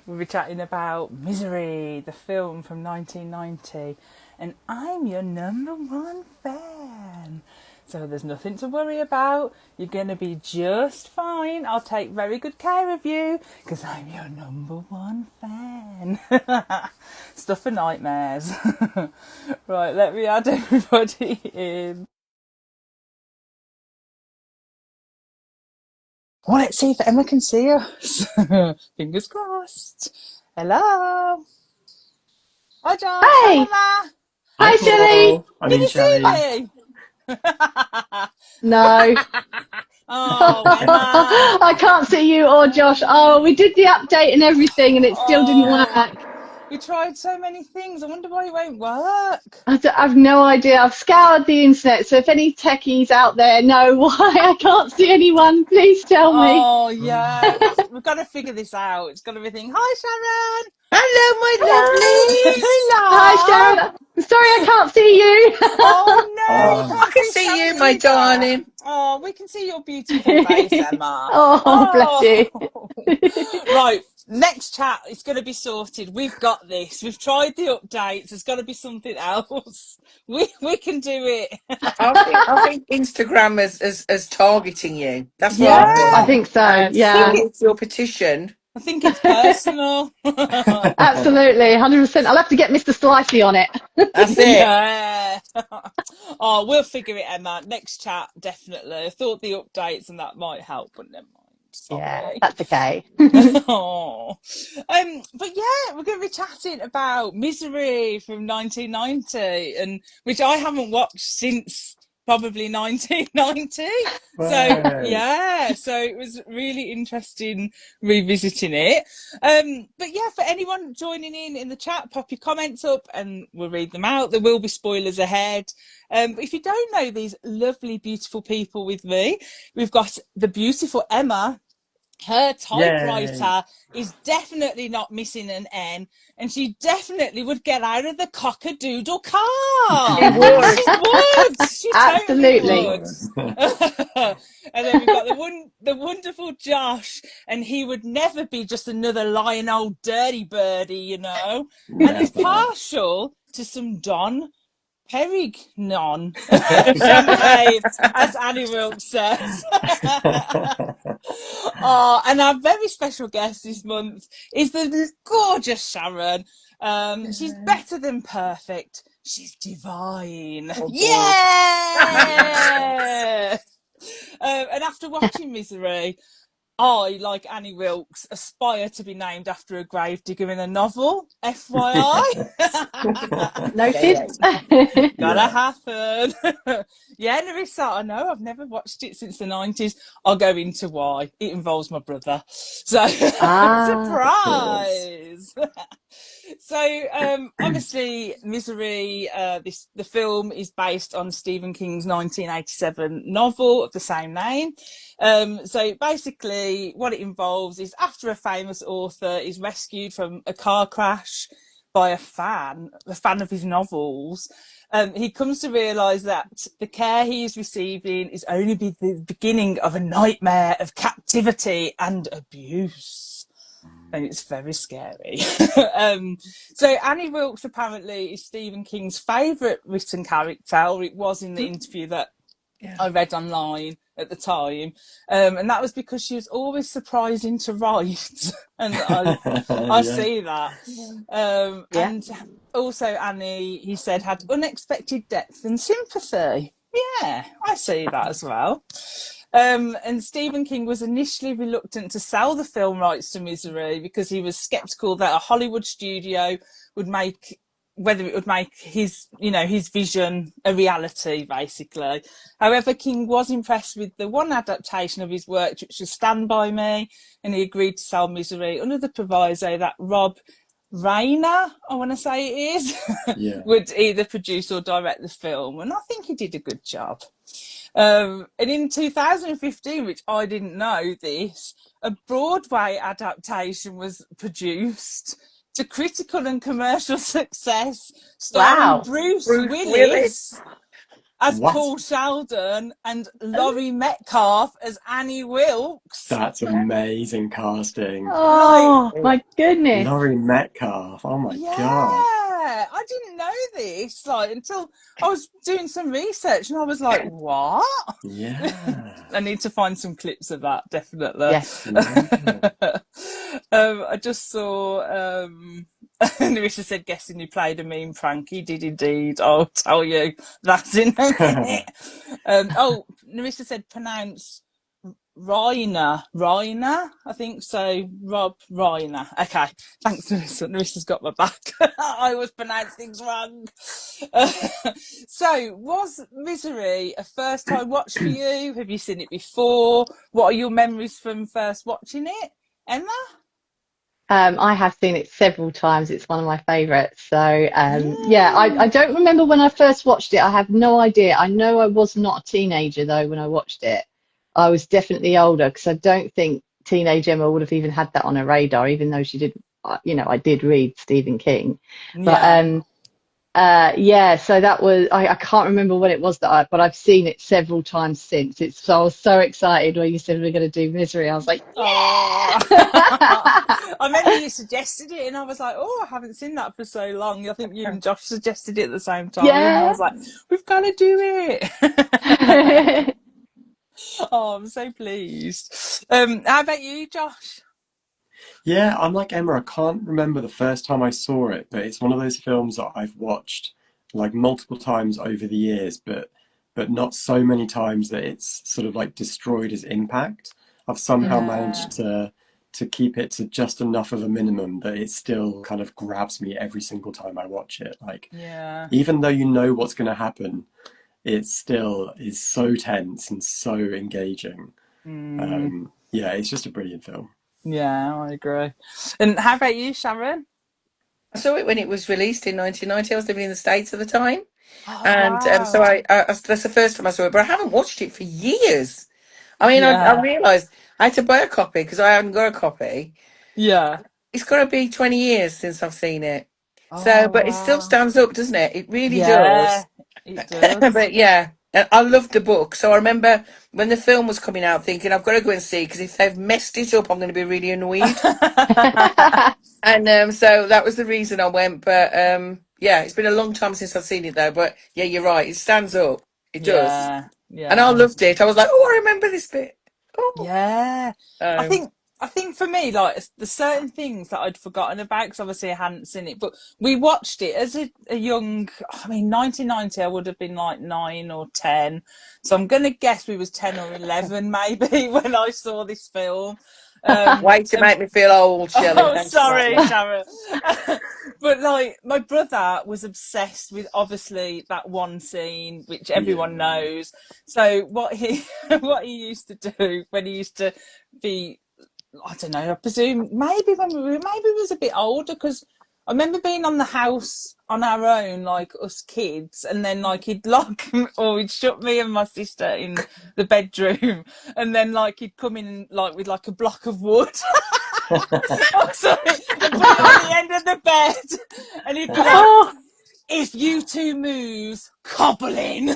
We'll be chatting about Misery, the film from 1990, and I'm your #1 fan. So there's nothing to worry about. You're going to be just fine. I'll take very good care of you because I'm your #1 fan. Stuff for nightmares. Right, let me add everybody in. Well, let's see if Emma can see us. Fingers crossed. Hello. Hi, Josh. Hi, Hey! Emma. Hi, Shelley! I Can mean, you see Shelley. me? No. Oh, Emma. I can't see you or Josh. Oh, we did the update and everything and it still didn't Oh, work. we tried so many things. I wonder why it won't work. I've no idea. I've scoured the internet, so if any techies out there know why I can't see anyone, please tell me. Oh, yeah. We've got to figure this out. It's got to be thinking, hi, Sharon. Hello, my Hello! lovelies. Hi, Hello. Sharon. I'm sorry I can't see Oh, no, you I can't can see see Sharon you, my either. darling. Oh, we can see your beautiful face, you. Emma. Oh, bless you. Oh, right. Next chat is going to be sorted. We've got this. We've tried the updates. There's got to be something else. We can do it. I think Instagram is targeting you. That's what I Yeah, I think. think so, And I think yeah. it. with your petition, I think it's personal. Absolutely, 100%. I'll have to get Mr. Slicey on it. that's it. Yeah. Oh, we'll figure it, Emma. Next chat, definitely. I thought the updates and that might help, but never mind. Yeah, Sorry. that's okay. Oh. But yeah, we're going to be chatting about Misery from 1990, and which I haven't watched since probably 1990. So Right. yeah, so it was really interesting revisiting it. But yeah, for anyone joining in the chat, pop your comments up and we'll read them out. There will be spoilers ahead. But if you don't know these lovely, beautiful people with me, we've got the beautiful Emma. Her Yay. typewriter is definitely not missing an N, and she definitely would get out of the cock-a-doodle He car. would. She would. She totally Absolutely. would. And then we've got the wonderful Josh, and he would never be just another lying old dirty birdie, you know. And he's Never. partial to some Don Perignon champagne, as Annie Wilkes says. Oh, and our very special guest this month is the gorgeous Sharron. She's better than perfect. She's divine. Oh, God. Yeah! And after watching Misery, I, like Annie Wilkes, aspire to be named after a gravedigger in a novel. FYI. Noted. Yeah. Gotta Yeah. happen. Yeah, Larissa, I know. I've never watched it since the 90s. I'll go into why. It involves my brother. So, Ah, Of course. surprise. So, obviously, Misery, the film is based on Stephen King's 1987 novel of the same name. So basically, what it involves is after a famous author is rescued from a car crash by a fan of his novels, he comes to realise that the care he is receiving is only the beginning of a nightmare of captivity and abuse. And it's very scary. So Annie Wilkes apparently is Stephen King's favourite written character, or it was in the interview that Yeah. I read online at the time, and that was because she was always surprising to write, and I Yeah. see that. yeah. And also Annie, he said, had unexpected depth and sympathy. Yeah, I see that as well. And Stephen King was initially reluctant to sell the film rights to Misery because he was skeptical that a Hollywood studio would make whether it would make his vision a reality, basically. However, King was impressed with the one adaptation of his work, which was Stand By Me, and he agreed to sell Misery under the proviso that Rob Reiner, I want to say it is, Yeah. would either produce or direct the film. And I think he did a good job. And in 2015, which I didn't know this, a Broadway adaptation was produced to critical and commercial success, starring Wow. Bruce Bruce Willis. Willis as What? Paul Sheldon and Laurie Metcalf as Annie Wilkes. That's amazing casting. Oh my goodness. Laurie Metcalf. Oh my Yeah, God. I didn't know this until I was doing some research, and I was like, "What?" Yeah. I need to find some clips of that, definitely. Yes. Yeah. I just saw Nerissa said guessing who played a mean prank. He did indeed. I'll tell you that in a minute. Nerissa said pronounce Reiner, I think so. Rob Reiner. Okay, thanks, Nerissa. Nerissa's got my back. I always pronounce things wrong. So, was Misery a first-time watch for you? Have you seen it before? What are your memories from first watching it, Emma? I have seen it several times. It's one of my favourites. So yeah, I don't remember when I first watched it. I have no idea. I know I was not a teenager though when I watched it. I was definitely older because I don't think teenage Emma would have even had that on her radar, even though she did. I did read Stephen King, but yeah. So that was I can't remember when it was but I've seen it several times since. So I was so excited when you said we're going to do Misery. I was like, yeah. I remember you suggested it, and I was like, "Oh, I haven't seen that for so long." I think you and Josh suggested it at the same time, and I was like, "We've got to do it." Oh, I'm so pleased. How about you, Josh? Yeah, I'm like Emma. I can't remember the first time I saw it, but it's one of those films that I've watched like multiple times over the years, but not so many times that it's sort of like destroyed its impact. I've somehow managed to keep it to just enough of a minimum that it still kind of grabs me every single time I watch it. Like, even though you know what's going to happen, it still is so tense and so engaging. Yeah, it's just a brilliant film. Yeah, I agree. And how about you, Sharron? I saw it when it was released in 1990. I was living in the States at the time. Oh, And so wow. that's the first time I saw it, but I haven't watched it for years. I mean, I Yeah. realised I had to buy a copy because I hadn't got a copy. Yeah. It's got to be 20 years since I've seen it. So, Oh, but it still wow. stands up, doesn't it? It really Yeah, does. it does. But yeah, and I loved the book. So I remember when the film was coming out thinking, I've got to go and see because if they've messed it up, I'm going to be really annoyed. And so that was the reason I went. But yeah, it's been a long time since I've seen it though. But yeah, you're right. It stands up. It does. Yeah, And I yeah. loved it. I was like, oh, I remember this bit. Oh, Yeah, I um, think I think for me, like there's certain things that I'd forgotten about because obviously I hadn't seen it. But we watched it as a young. I mean, 1990, I would have been like 9 or 10. So I'm gonna guess we was 10 or 11 maybe when I saw this film. way to And make me feel old, Shelley. oh, Thanks for that sorry, one. Sharon. But like, my brother was obsessed with obviously that one scene, which everyone Yeah. knows. So what he what he used to do when he used to be, I don't know, I presume maybe maybe he was a bit older because I remember being on the house on our own, like us kids, and then like he'd lock or he'd shut me and my sister in the bedroom, and then like he'd come in like with like a block of wood. Oh, sorry, and put it on the end of the bed, and he'd be like, Oh, "If you two move, cobbling."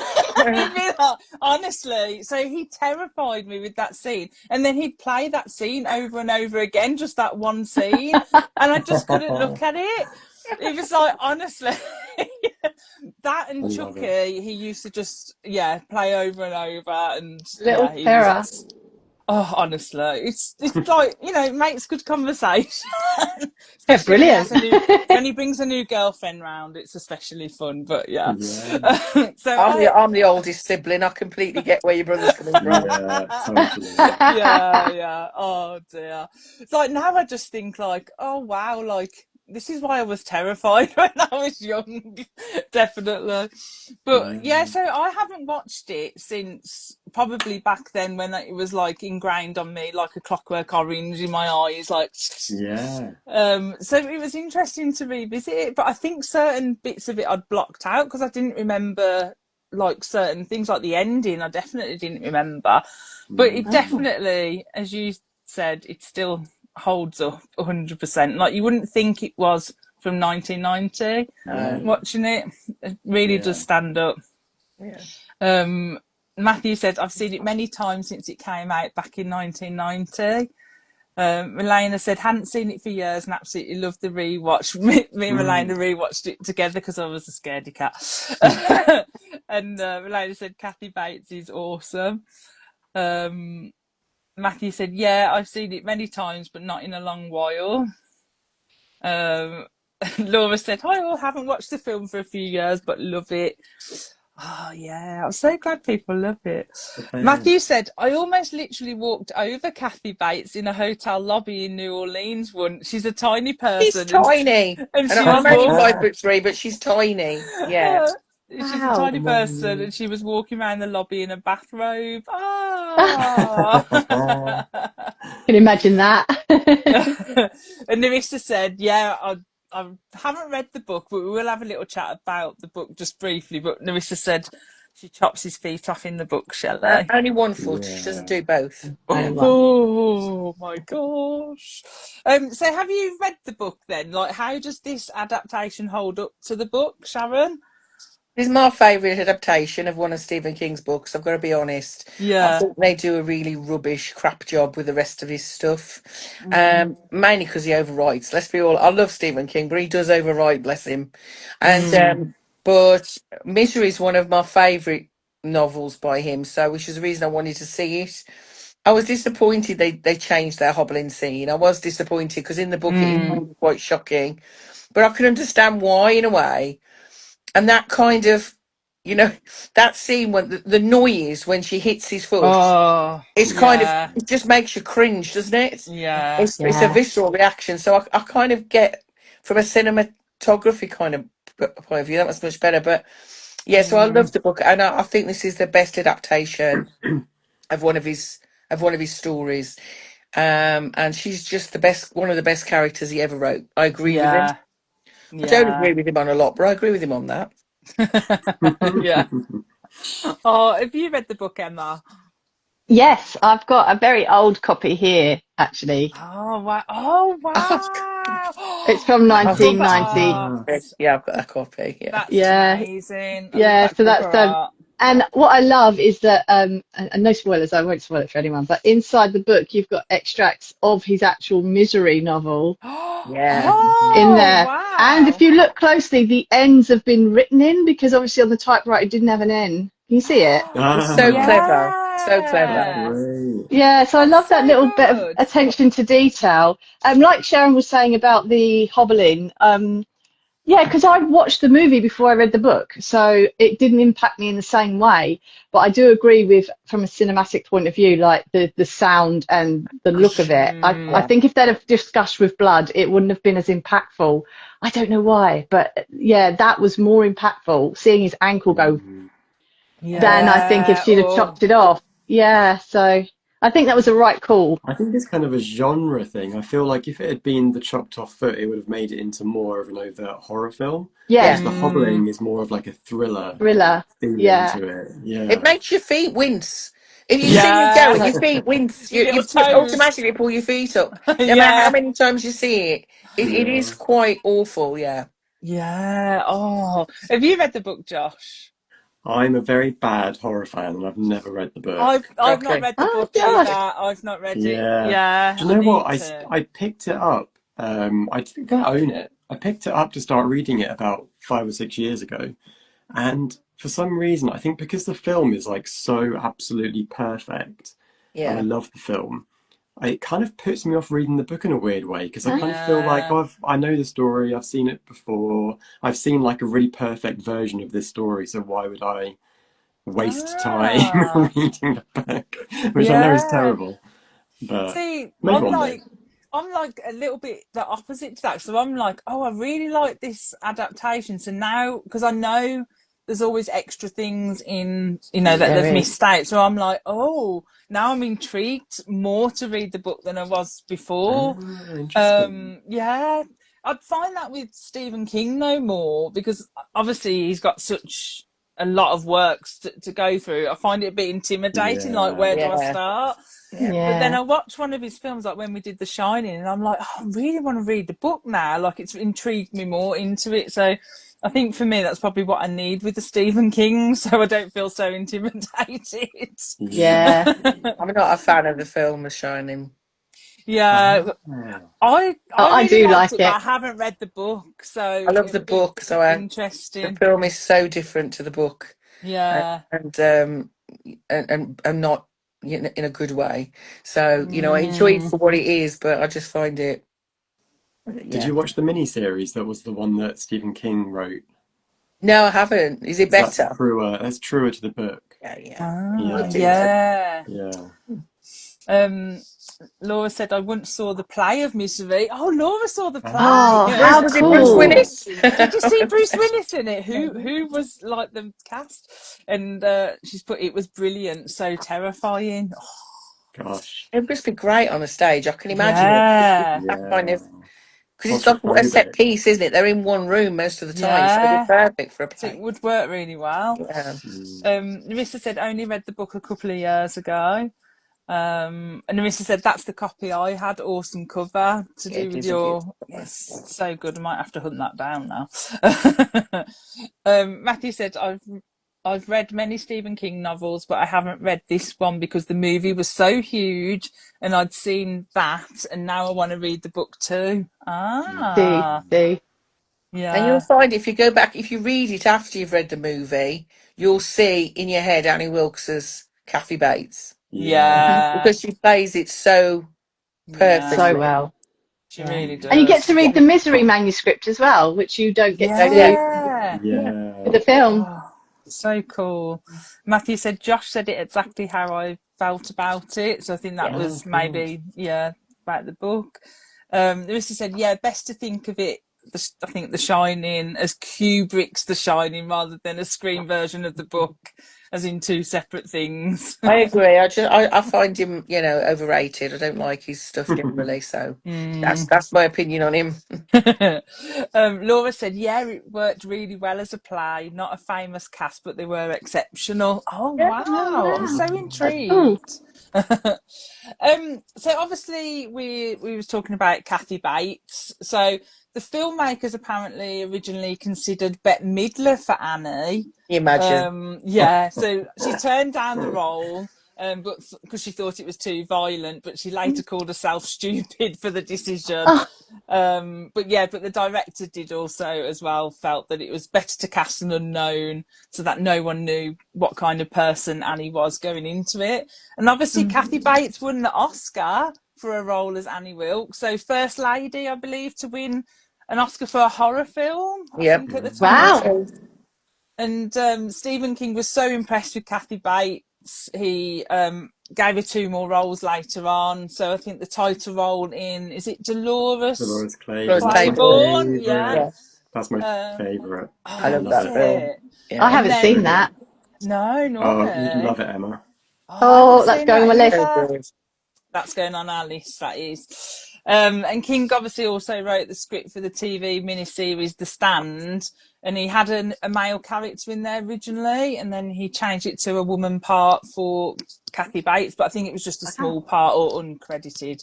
He'd be like, honestly. So he terrified me with that scene, and then he'd play that scene over and over again, just that one scene, and I just couldn't look at it. It was like, honestly, that I and love it. Chucky, he used to just play over and over, and little he terror. was. Oh, honestly, it's like, it makes good conversation, Yeah, especially when he brilliant. has when he brings a new girlfriend round. It's especially fun. But yeah, Yeah. so I'm the oldest sibling. I completely get where your brother's coming from. Yeah, totally. yeah. Oh dear. It's like now I just think like, oh wow, like this is why I was terrified when I was young, definitely. But yeah, Yeah. so I haven't watched it since probably back then when it was like ingrained on me like a clockwork orange in my eyes, like. Yeah. So it was interesting to revisit it, but I think certain bits of it I'd blocked out because I didn't remember like certain things, like the ending. I definitely didn't remember, but it definitely, as you said, it still holds up 100%. Like you wouldn't think it was from 1990. Yeah. Watching it, it really does Yeah. stand up. Yeah. Matthew said, I've seen it many times since it came out back in 1990. Elena said, hadn't seen it for years and absolutely loved the rewatch. Me and Elena rewatched it together because I was a scaredy cat. And Elena said, Kathy Bates is awesome. Matthew said, yeah, I've seen it many times, but not in a long while. Laura said, hi all, haven't watched the film for a few years, but love it. Oh, yeah, I'm so glad people love it. Matthew said, I almost literally walked over Kathy Bates in a hotel lobby in New Orleans once. She's a tiny person. She's tiny. And And she was I'm only walking. 5'3", but she's tiny. Yeah. She's a Wow. tiny person and she was walking around the lobby in a bathrobe. Ah! Can imagine that. And Nerissa said, yeah, I haven't read the book, but we will have a little chat about the book just briefly. But Nerissa said she chops his feet off in the book, Shelley. Only one foot. She doesn't do both. Only one. Oh my gosh. So have you read the book then? Like, how does this adaptation hold up to the book, Sharon? This is my favourite adaptation of one of Stephen King's books, I've got to be honest. I think they do a really rubbish, crap job with the rest of his stuff. Mainly because he overwrites. Let's be all, I love Stephen King, but he does overwrite, bless him. And but Misery is one of my favourite novels by him, so which is the reason I wanted to see it. I was disappointed they changed their hobbling scene. I was disappointed because in the book it is really quite shocking. But I can understand why in a way. And that kind of, you know, that scene when the noise when she hits his foot, it's kind of, it just makes you cringe, doesn't it? Yeah. It's a visceral reaction. So I kind of get from a cinematography kind of point of view, that was much better. But yeah, so I love the book, and I think this is the best adaptation of one of his stories. And she's just the best, one of the best characters he ever wrote. I agree with him. I don't agree with him on a lot, but I agree with him on that. Yeah. Oh, have you read the book, Emma? Yes, I've got a very old copy here, actually. Oh wow! Oh wow! It's from That 1990. cover art. Yeah, I've got a copy. Yeah. That's Yeah, amazing. I love yeah. that So cover that's art. and what I love is that and no spoilers. I won't spoil it for anyone. But inside the book, you've got extracts of his actual Misery novel Yeah. in Oh there. And if wow! you look closely, the ends have been written in because obviously on the typewriter it didn't have an N. Can you see it? It's so clever. So clever. Yeah, Great. Yeah, so I that's love that so little bit of good. attention to detail. Like Sharon was saying about the hobbling, yeah, because I watched the movie before I read the book, so it didn't impact me in the same way. But I do agree with, from a cinematic point of view, like the sound and the look of it. I think if they'd have discussed with blood, it wouldn't have been as impactful. I don't know why, but yeah, that was more impactful, seeing his ankle go, than I think if Yeah. she'd have chopped it off. Yeah, so I think that was a right call. I think it's kind of a genre thing. I feel like if it had been the chopped off foot, it would have made it into more of an overt horror film. Whereas Yes, the hobbling is more of like a thriller thriller. feeling Yeah, to it. It Yeah. makes your feet wince. If you see it going, Yeah. your feet wince. Your little You toes. automatically pull your feet up. No matter how Yeah. many times you see it, it is Yeah. quite awful, yeah. Yeah. Oh, have you read the book, Josh? I'm a very bad horror fan and I've never read the book. I've not Okay. read the oh book either. gosh. I've not read it. Yeah. Yeah, Do you I know what? need I, to. I picked it up. I think I own it. I picked it up to start reading it about 5 or 6 years ago. And for some reason, I think because the film is like so absolutely perfect and I Yeah. love the film, it kind of puts me off reading the book in a weird way because I Huh? kind of feel like Yeah. I know the story, I've seen it before, I've seen like a really perfect version of this story, so why would I waste time Ah. reading the book, which I know is Yeah. terrible, but See, maybe one day. I'm like a little bit the opposite to that. So I'm like, oh, I really like this adaptation. So now, because I know there's always extra things in, that There they've is. missed out. So I'm like, oh, now I'm intrigued more to read the book than I was before. Interesting. Yeah, I'd find that with Stephen King no more because obviously he's got such a lot of works to go through. I find it a bit intimidating. Like, Yeah. where do I Yeah. start? Yeah. But then Yeah. I watched one of his films, like when we did The Shining, and I'm like, oh, I really want to read the book now. Like, it's intrigued me more into it. So I think for me, that's probably what I need with the Stephen King, so I don't feel so intimidated. Yeah. I'm not a fan of the film The Shining. Yeah, Ah. I I really do liked like it, but it. I haven't read the book, I so love the it'll be book, so the interesting. film is so different to the book, Yeah. and not in a good way. So I enjoy it Mm. for what it is, but I just find it, Did yeah. you watch the miniseries that was the one that Stephen King wrote? No, I haven't. Is it 'Cause that's better? truer. That's truer to the book. Yeah, yeah. Ah, I'll Yeah, do that. yeah. yeah. Um, Laura said I once saw the play of Misery. Oh, Laura saw the play. Oh, Was how it Bruce cool. Willis? Did you see Bruce Willis in it? Who was like the cast? And she's put it was brilliant, so terrifying. Oh, Gosh. It must be great on a stage. I can imagine it. yeah, That kind Yeah. of, because it's like a set Claustrophobic. piece, isn't it? They're in one room most of the time, so it'd be yeah. perfect for a So it play. would work really well. Yeah, Mm. Narissa said only read the book a couple of years ago. And Narissa said that's the copy I had. Awesome cover to yeah, do it with is a your. beautiful cover. Yes, so good. I might have to hunt that down now. Matthew said I've read many Stephen King novels, but I haven't read this one because the movie was so huge and I'd seen that, and now I want to read the book too. See, Ah, see. And you'll yeah, find if you go back, if you read it after you've read the movie, you'll see in your head Annie Wilkes's Kathy Bates, Yeah. Hmm. yeah, because she plays it so yeah. So perfectly. well. She Yeah. really And you get to does. read the Misery manuscript as well, which you don't get to So yeah, do Yeah. yeah. with Yeah. the film. Oh, so cool. Matthew said Josh said it exactly how I felt about it. So I think that Yeah. Oh, was cool. maybe, yeah, about the book. Larissa said, yeah, best to think of it, I think The Shining, as Kubrick's The Shining rather than a screen version of the book, as in two separate things. I agree. I find him, overrated. I don't like his stuff generally. So Mm. that's my opinion on him. Laura said, yeah, it worked really well as a play. Not a famous cast, but they were exceptional. Oh, Yeah. Oh, wow. I'm wow. so That's cool. intrigued. So obviously we was talking about Kathy Bates. So the filmmakers apparently originally considered Bette Midler for Annie. Can you imagine? Yeah, so she turned down the role, but because she thought it was too violent, but she later called herself stupid for the decision. Oh, But the director did also as well felt that it was better to cast an unknown so that no one knew what kind of person Annie was going into it. And obviously, Kathy Bates won the Oscar for a role as Annie Wilkes, so first lady, I believe, to win an Oscar for a horror film, I Yep. think, at the Yeah, time. wow. so And Stephen King was so impressed with Kathy Bates, he gave her two more roles later on. So I think the title role in, is it Dolores Dolores Rose Claiborne. That's my Claiborne. Claiborne? Yeah. favorite. Yeah, That's my Um, favorite. I oh, love is Love that it. film. it? I Yeah, And haven't seen then, that. no, nor Oh, you'd me. love it, Emma. Oh, I haven't Oh, that's seen going on that my list. so either. good. That's going on our list, that is. And King obviously also wrote the script for the TV miniseries The Stand, and he had a male character in there originally, and then he changed it to a woman part for Kathy Bates, but I think it was just a small part or uncredited.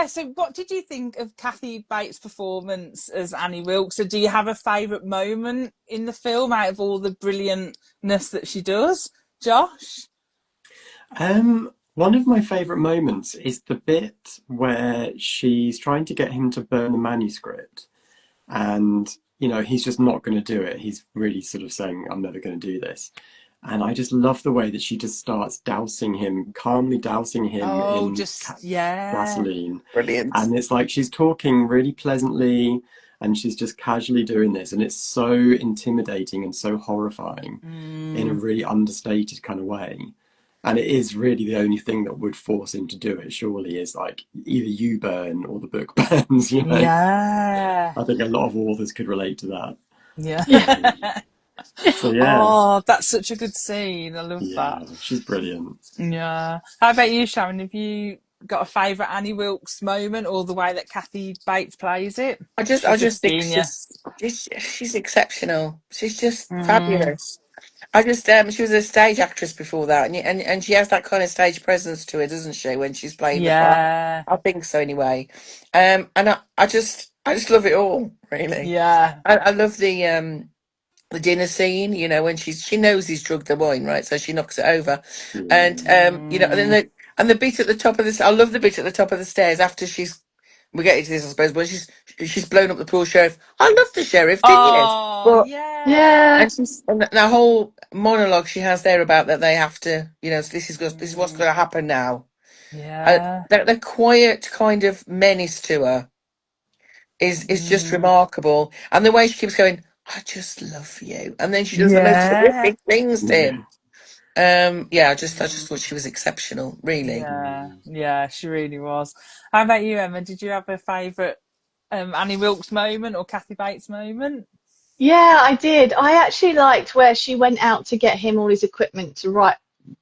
So what did you think of Kathy Bates' performance as Annie Wilkes? So do you have a favourite moment in the film out of all the brilliantness that she does, Josh? One of my favourite moments is the bit where she's trying to get him to burn the manuscript, and he's just not going to do it. He's really sort of saying, "I'm never going to do this." And I just love the way that she just starts calmly dousing him Oh, in just yeah. gasoline. Brilliant. And it's like she's talking really pleasantly and she's just casually doing this. And it's so intimidating and so horrifying in a Mm, really understated kind of way. And it is really the only thing that would force him to do it, surely, is like either you burn or the book burns. yeah. I think a lot of authors could relate to that. Yeah. Yeah. So yeah, Oh, that's such a good scene. I love that. yeah, she's brilliant. Yeah. How about you, Sharon? Have you got a favourite Annie Wilkes moment or the way that Kathy Bates plays it? I She's just just think genius. she's exceptional. She's just Mm, fabulous. I just she was a stage actress before that, and she has that kind of stage presence to her, doesn't she? When she's playing the part, yeah. I think so anyway. And I just I just love it all, really. Yeah. I love the dinner scene, you know, when she knows he's drugged the wine, right? So she knocks it over, and you know, and then the bit at the top of this, I love the bit at the top of the stairs after we get into this, I suppose, but she's blown up the poor sheriff. I love the sheriff, didn't you? Oh, But yeah. Yeah, and the whole monologue she has there about that they have to, you know, this is what's going to happen now. Yeah. The quiet kind of menace to her is just remarkable, and the way she keeps going, "I just love you," and then she does the most Yeah. horrific things to Yeah. him. Yeah, I just thought she was exceptional, really. Yeah. Yeah, she really was. How about you, Emma? Did you have a favourite Annie Wilkes moment or Kathy Bates moment? yeah, I did. I actually liked where she went out to get him all his equipment to write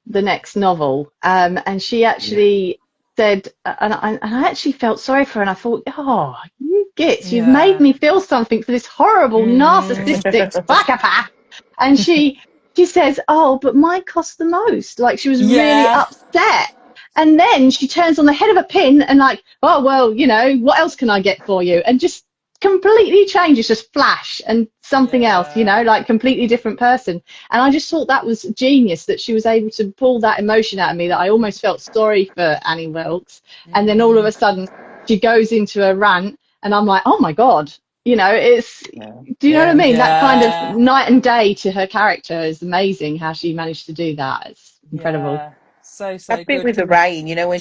the next novel. And she Yeah. actually said, and I actually felt sorry for her, and I thought, oh, you gits, you've made Yeah. me feel something for this horrible narcissistic psychopath. And she says, oh, but mine cost the most. Like, she was really Yeah. upset. And then she turns on the head of a pin and like, oh, well, you know, what else can I get for you? And just completely changes, just flash and something else, you Yeah. know, like completely different person. And I just thought that was genius that she was able to pull that emotion out of me, that I almost felt sorry for Annie Wilkes. And then all of a sudden she goes into a rant and I'm like, oh my God, you know, it's, Yeah, do you know what I yeah. mean? That kind of Yeah. night and day to her character is amazing how she managed to do that. It's incredible. Yeah. So, That so bit good. with the rain, you know, when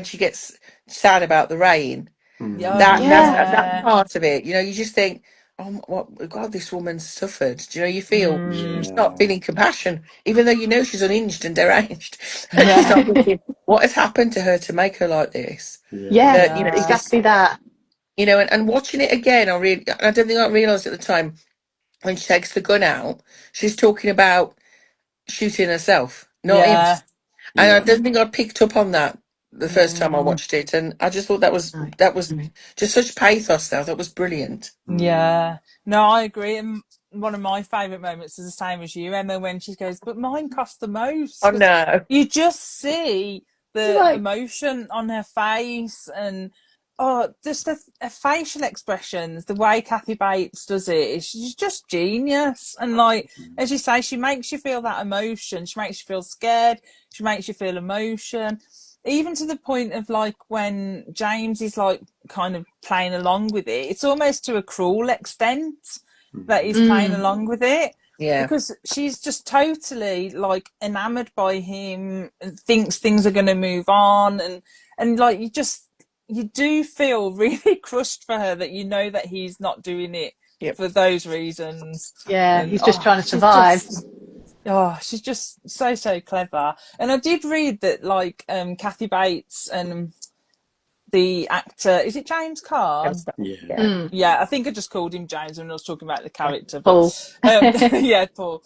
she gets sad about the rain, Oh, Yeah. that yeah. part of it, you know, you just think, oh, what God, this woman's suffered. Do you know, you start Yeah. feeling compassion, even though you know she's unhinged and deranged. You Yeah. start thinking, what has happened to her to make her like this? Yes, That, you know, it Yeah. just, exactly that. you know, and watching it again, I don't think I realised at the time when she takes the gun out, she's talking about shooting herself, not him. Yeah. And I Yeah. don't think I picked up on that the first time I Mm. watched it, and I just thought No. that was just such pathos. There, that was brilliant. Yeah, no, I agree. And one of my favourite moments is the same as you, Emma, when she goes, "But mine cost the most," Oh because no, you just see It's the like, emotion on her face and just the facial expressions, the way Kathy Bates does it. She's just genius. And like as you say, she makes you feel that emotion. She makes you feel scared. She makes you feel emotion. Even to the point of like when James is like kind of playing along with it, it's almost to a cruel extent that he's playing mm, along with it, yeah, because she's just totally like enamored by him and thinks things are going to move on, and like you do feel really crushed for her, that you know that he's not doing it yep. for those reasons. yeah, And he's just trying to she's survive. just she's just so clever. And I did read that like Kathy Bates and the actor, is it James Caan? Yeah. Yeah, Mm, Yeah, I think I just called him James when I was talking about the yeah. character, but Paul. yeah, Paul.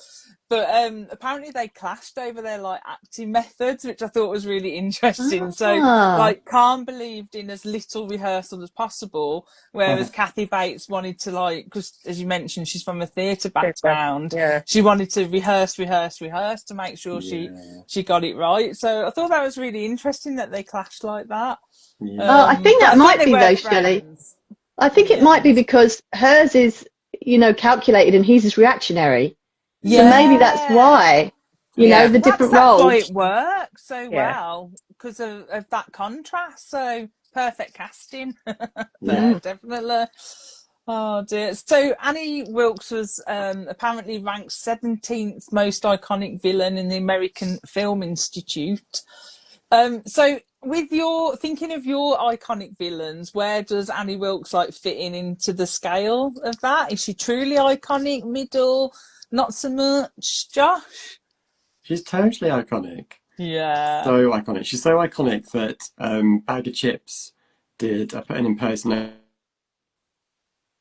But apparently they clashed over their like acting methods, which I thought was really interesting. So Ah, like Khan believed in as little rehearsal as possible, whereas Kathy Bates wanted to, like, because as you mentioned, she's from a theatre background. Yeah, She wanted to rehearse to make sure Yeah. she got it right. So I thought that was really interesting that they clashed like that. oh, I Yeah. think But that I think might they be were though, Shelley. friends I in think the it might be end. because hers is, you know, calculated and his is reactionary. So maybe Yeah. that's Yeah. why, you know, yeah, the Perhaps different that's why roles. it works so yeah. well, because of that contrast. So perfect casting Yeah. there, Mm. definitely. Oh dear. So Annie Wilkes was apparently ranked 17th most iconic villain in the American Film Institute. So with your thinking of your iconic villains, where does Annie Wilkes like fit into the scale of that? Is she truly iconic, middle, not so much, Josh? She's totally iconic. Yeah. So iconic. She's so iconic that Bag of Chips did an impersonation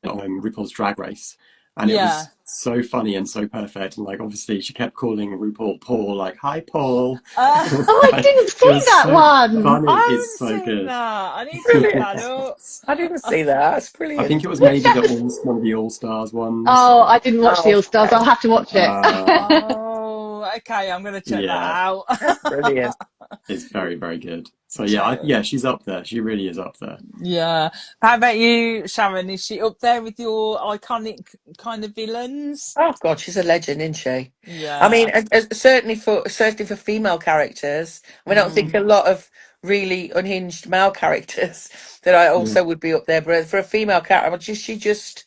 on RuPaul's Drag Race, and it Yeah. was so funny and so perfect. And like, obviously, she kept calling RuPaul Paul, like, "Hi, Paul." Uh, It was Oh, I like, didn't it see was that so one. funny. I It's haven't so seen good. that. I need to look that Brilliant. up. I didn't see that. That's I think brilliant. it was Which maybe episode? one of the All Stars ones. Oh, I didn't watch the Oh, All Stars. okay. I'll have to watch it. Uh, Oh, okay. I'm going to check that yeah, out. Brilliant. it's very, very good. So yeah, she's up there. She really is up there. Yeah. How about you, Sharon? Is she up there with your iconic kind of villains? Oh God, she's a legend, isn't she? I mean, Yeah. certainly for female characters. I mean, I don't think a lot of really unhinged male characters that I Yeah. also would be up there, but for a female character, she just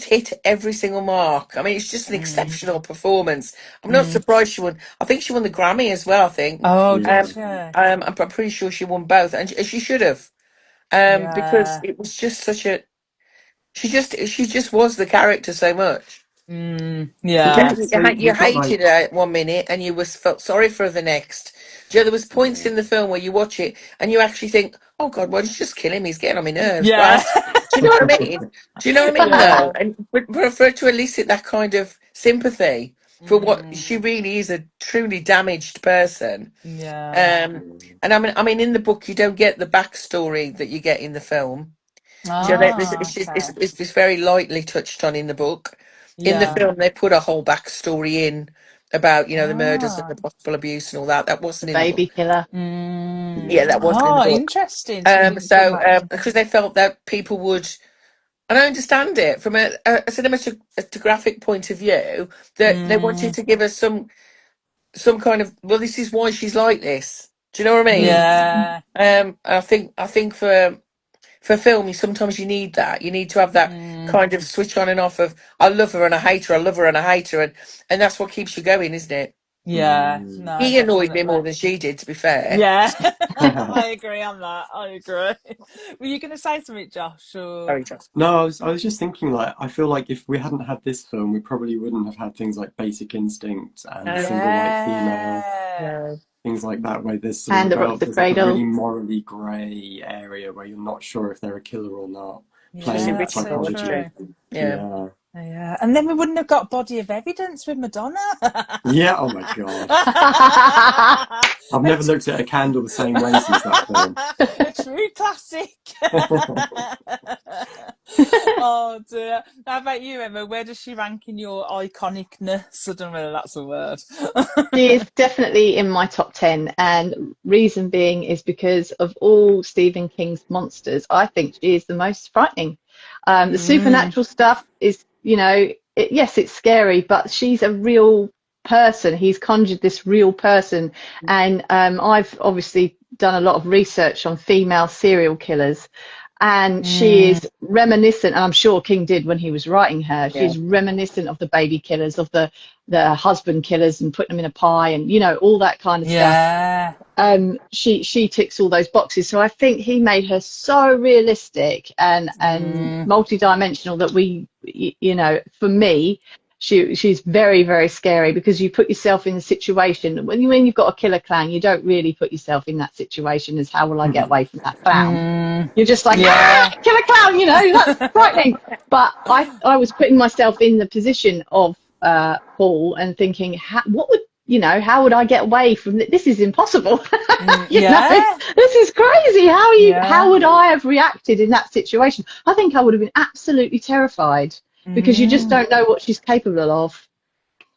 hit every single mark. I mean, it's just an Mm. exceptional performance. I'm not Mm. surprised she won. I think she won the Grammy as well. I think. Oh, did Yeah. she? I'm pretty sure she won both, and she should have, because Yeah. it was just such a. She just was the character so much. Yeah. So You we've got hated like, her 1 minute and you felt sorry for her the next. Do you know, there was points yeah. in the film where you watch it and you actually think, "Oh God, why don't you just kill him? He's getting on my nerves." Yeah. But do you know what I mean? Do you know what I mean? Yeah. Though, and for her to elicit that kind of sympathy for what Mm. she really is, a truly damaged person. Yeah. Um, and I mean, in the book, you don't get the backstory that you get in the film. So that Ah, okay. it's very lightly touched on in the book. In the Yeah. film, they put a whole backstory in about, the murders and Ah. the possible abuse and all that. That The wasn't in the book. baby killer. Yeah, that wasn't in the Oh, book. interesting. So we didn't put So that in. because they felt that people would, and I understand it from a cinematographic point of view, that they wanted Mm. to give us some kind of, well, this is why she's like this. Do you know what I mean? Yeah. I think for film, sometimes you need that. You need to have that Mm. kind of switch on and off of I love her and I hate her, I love her and I hate her, and that's what keeps you going, isn't it? Yeah. No, He annoyed me definitely. more than she did, to be fair. Yeah. I agree on that. I agree. Were you going to say something, Josh? Or... Sorry, Joss. No, I was just thinking like I feel like if we hadn't had this film, we probably wouldn't have had things like Basic Instinct and No, Single White Female, Yeah. no. things like that, where there's sort of Hand that rocks the there's like a really cradle. morally grey area where you're not sure if they're a killer or not, She's playing Yeah, with that's so original, wasn't true. psychology. she? Yeah. Yeah. Yeah. And then we wouldn't have got Body of Evidence with Madonna. Yeah, oh my God. I I've a, never looked at a candle the same way since that film. a true classic. Oh dear. How about you, Emma? Where does she rank in your iconicness? I don't know whether that's a word. She is definitely in my top 10, and reason being is because of all Stephen King's monsters, I think she is the most frightening. The Mm, supernatural stuff is, yes, it's scary, but she's a real person. He's conjured this real person, and I've obviously done a lot of research on female serial killers. And she mm, is reminiscent, and I'm sure King did when he was writing her. Yeah. She's reminiscent of the baby killers, of the husband killers, and putting them in a pie, and all that kind of stuff. yeah. She ticks all those boxes. So I think he made her so realistic and Mm, multi-dimensional that for me, she's very, very scary, because you put yourself in the situation when you've got a killer clown. You don't really put yourself in that situation as, how will I get away from that clown? mm, You're just like, yeah. killer clown, that's frightening. But I was putting myself in the position of Paul and thinking, how would I get away from this? This is impossible. Yeah. This is crazy. How Yeah. would I have reacted in that situation? I think I would have been absolutely terrified, because you just Mm. don't know what she's capable of.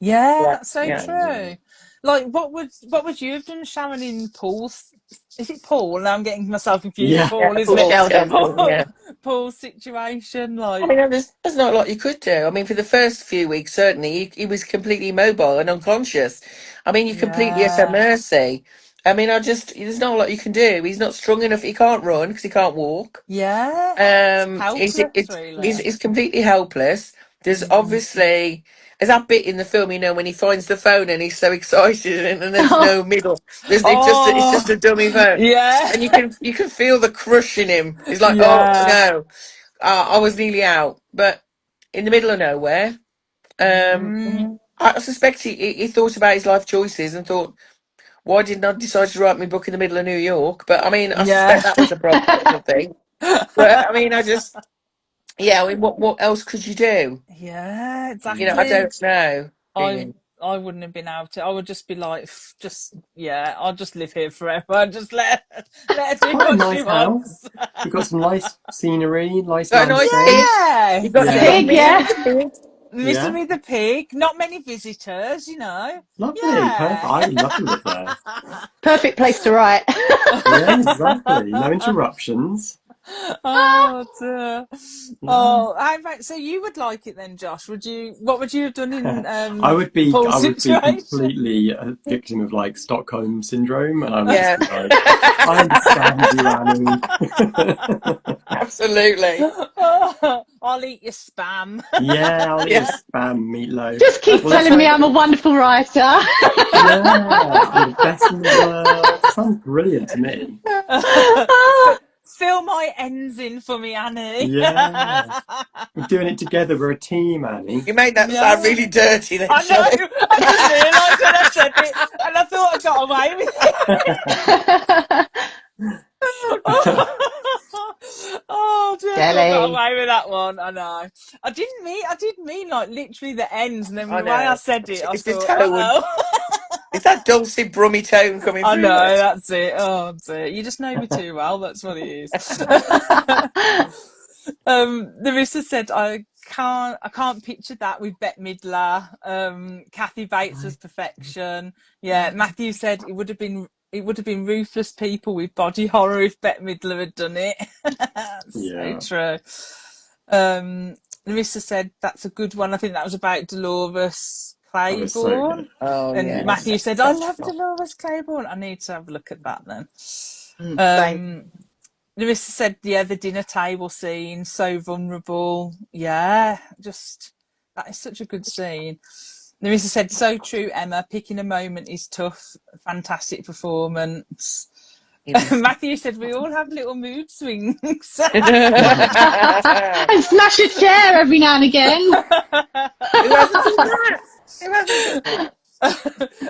Yeah, Yeah. that's so Yeah. true. Like, what would you have done, Sharon, in Paul's? Is it Paul? Now I'm getting myself confused. Yeah. Paul, Yeah. isn't Paul it? Sheldon. Paul, Yeah. Paul's situation, I like, mean, there's not a lot you could do. I mean, for the first few weeks, certainly, he was completely mobile and unconscious. I mean, you're completely at her yeah, mercy. I mean, there's not a lot you can do. He's not strong enough. He can't run because he can't walk. yeah, it's helpless, He's, really. he's completely helpless. There's Mm. obviously, there's that bit in the film, when he finds the phone and he's so excited, and there's no middle. It's just Oh, a dummy phone, yeah, and you can feel the crush in him. He's like, oh yeah. no, I was nearly out, but in the middle of nowhere. Um, Mm. I suspect he thought about his life choices and thought, why didn't I decide to write my book in the middle of New York? But I mean, I suspect Yeah, that was a possible thing. But I mean, yeah, I mean, what else could you do? yeah, I exactly. don't know, I really. I wouldn't have been able to. I would just be like, just yeah, I'll just live here forever. Just let her do Quite a what she nice house. wants. You've got some nice scenery, nice Got a nice landscape. pig. Yeah, You A got Yeah. pig, milk yeah. pig. Misery Yeah. the pig. Not many visitors, you know. Lovely. Perfect. Yeah. I would love to live there. Perfect place to write. Yeah, exactly. No interruptions. Oh dear. Yeah. Oh, how about, so you would like it then, Josh? What would you have done in I would be Paul's situation? completely a victim of like Stockholm syndrome, and I would just Yeah. be like, I understand you, Annie. Absolutely. I'll eat your spam. Yeah, I'll eat your Yeah. spam meatloaf. Just keep Well, that's telling me like, I'm a wonderful writer. yeah, I'm the best in the world. Sounds brilliant to me. Fill my ends in for me, Annie. Yeah, we're doing it together. We're a team, Annie. You made that sound Yeah. really dirty then, I Shelley. know. I just realised when I said it, and I thought I got away with it. Oh dear, I thought I got Jelly. away with that one. I know. I did mean like literally the ends, and then I the way I know. said it, I It's the thought, tone. It's that dulcet, brummy tone coming I through know, it. that's it. Oh dear. You just know me too well, that's what it is. Larissa said I can't picture that with Bette Midler. Kathy Bates was perfection. Yeah, Matthew said it would have been ruthless people with body horror if Bette Midler had done it. So Yeah, true. Larissa said that's a good one. I think that was about Dolores that was so Claiborne. good. Oh, And yes. Matthew said, I love Exceptional. Dolores Claiborne. I need to have a look at that then. Same. Larissa said, yeah, the dinner table scene, so vulnerable. Yeah, just, that is such a good scene. Larissa said, so true, Emma. Picking a moment is tough. Fantastic performance. It is. Matthew said, we all have little mood swings. And smash a chair every now and again. Who hasn't done that? Who hasn't done that?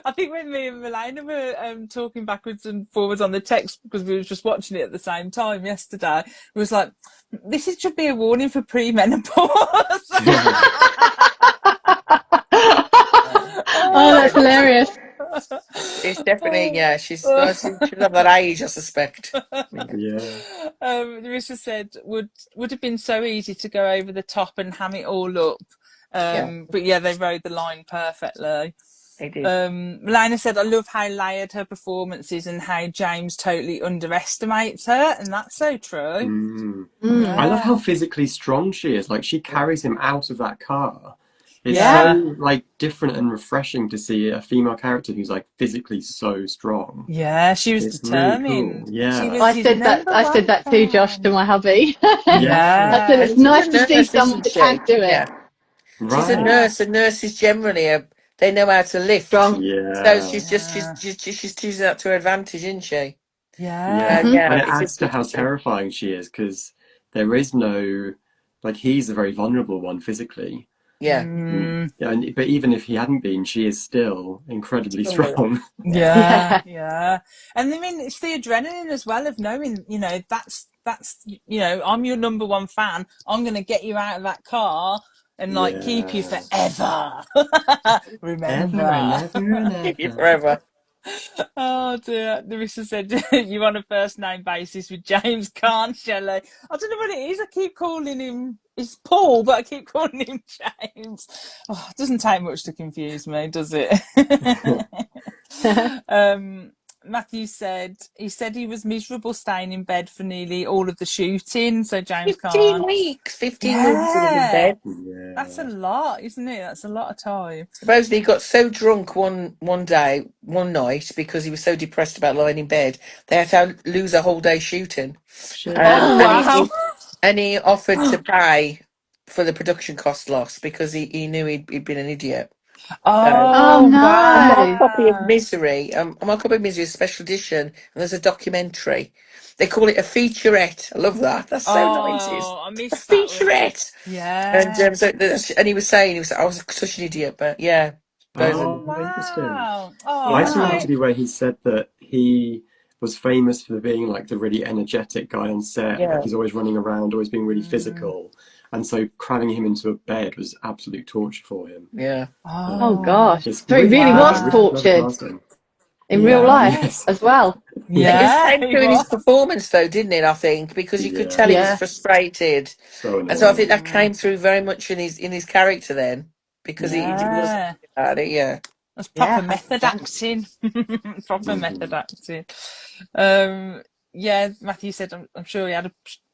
I think when me and Milena were talking backwards and forwards on the text, because we were just watching it at the same time yesterday, it was like, should be a warning for premenopause. Oh, that's hilarious. It's definitely, yeah, she's of that age, I suspect. Yeah, Larissa said would have been so easy to go over the top and ham it all up. Yeah, But yeah, they rode the line perfectly. they did. Milena said, I love how layered her performance is and how James totally underestimates her, and that's so true. I love Yeah. how physically strong she is. Like she carries him out of that car. It's Yeah. so like different and refreshing to see a female character who's like physically so strong. Yeah, she was It's really determined. cool. Yeah. She was I his said that. number I one said that too, Josh, to fan. my hubby. Yeah. I said And Yeah. it's she's nice a to see nurse, someone isn't that she? can do it. Yeah. She's a Right. nurse, and nurses generally they know how to lift. Strong. So Yeah. she's using that to her advantage, isn't she? Yeah. Yeah. Hmm. And Yeah, it it's adds to good how to see. terrifying she is because there is no like he's a very vulnerable one physically. Yeah. Yeah, but even if he hadn't been, she is still incredibly Stronger. strong. Yeah. Yeah, Yeah. yeah. And I mean, it's the adrenaline as well of knowing, that's, I'm your number one fan. I'm going to get you out of that car and like keep you Yeah. forever. Ever and Remember. ever and Keep you ever. forever. Oh dear. Larissa said you on a first name basis with James Caan, Shelley. I don't know what it is. I keep calling him, it's Paul, but I keep calling him James. Oh, it doesn't take much to confuse me, does it? Matthew said he was miserable staying in bed for nearly all of the shooting. So James 15 Caan. weeks. 15 weeks he was in Yeah. bed. That's a Yeah. lot, isn't it? That's a lot of time. Supposedly he got so drunk one day, one night, because he was so depressed about lying in bed, they had to lose a whole day shooting. Shit. Oh And wow. he offered to pay for the production cost loss because he knew he'd been an idiot. So Oh Oh I'm on a no. copy of wow. Misery. I'm on a copy of Misery, a special edition, and there's a documentary. They call it a featurette. I love that. That's so 90s. Oh, I A missed that one. featurette. And Yeah. and he was saying, I was such an idiot, but yeah, those are Oh Oh, interesting. wow. Oh, I I saw an Wow. don't. interview where he said that he was famous for being like the really energetic guy on set. Like yeah, he's always running around, always being really Mm. physical. And so cramming him into a bed was absolute torture for him. yeah. Oh Oh gosh. It's So he really really was clever, wow. really clever tortured casting. in real life Yeah. Yes. as well. It just Yeah, came he through in his was. performance, though, didn't it? I think because you could tell he Yeah. was Yeah. frustrated, So and so I think annoying. that came through very much in his character then. because he was Yeah. about it. Yeah. That's Yeah, proper method 100%. acting. Proper method Mhm. acting. Yeah, Matthew said I'm sure he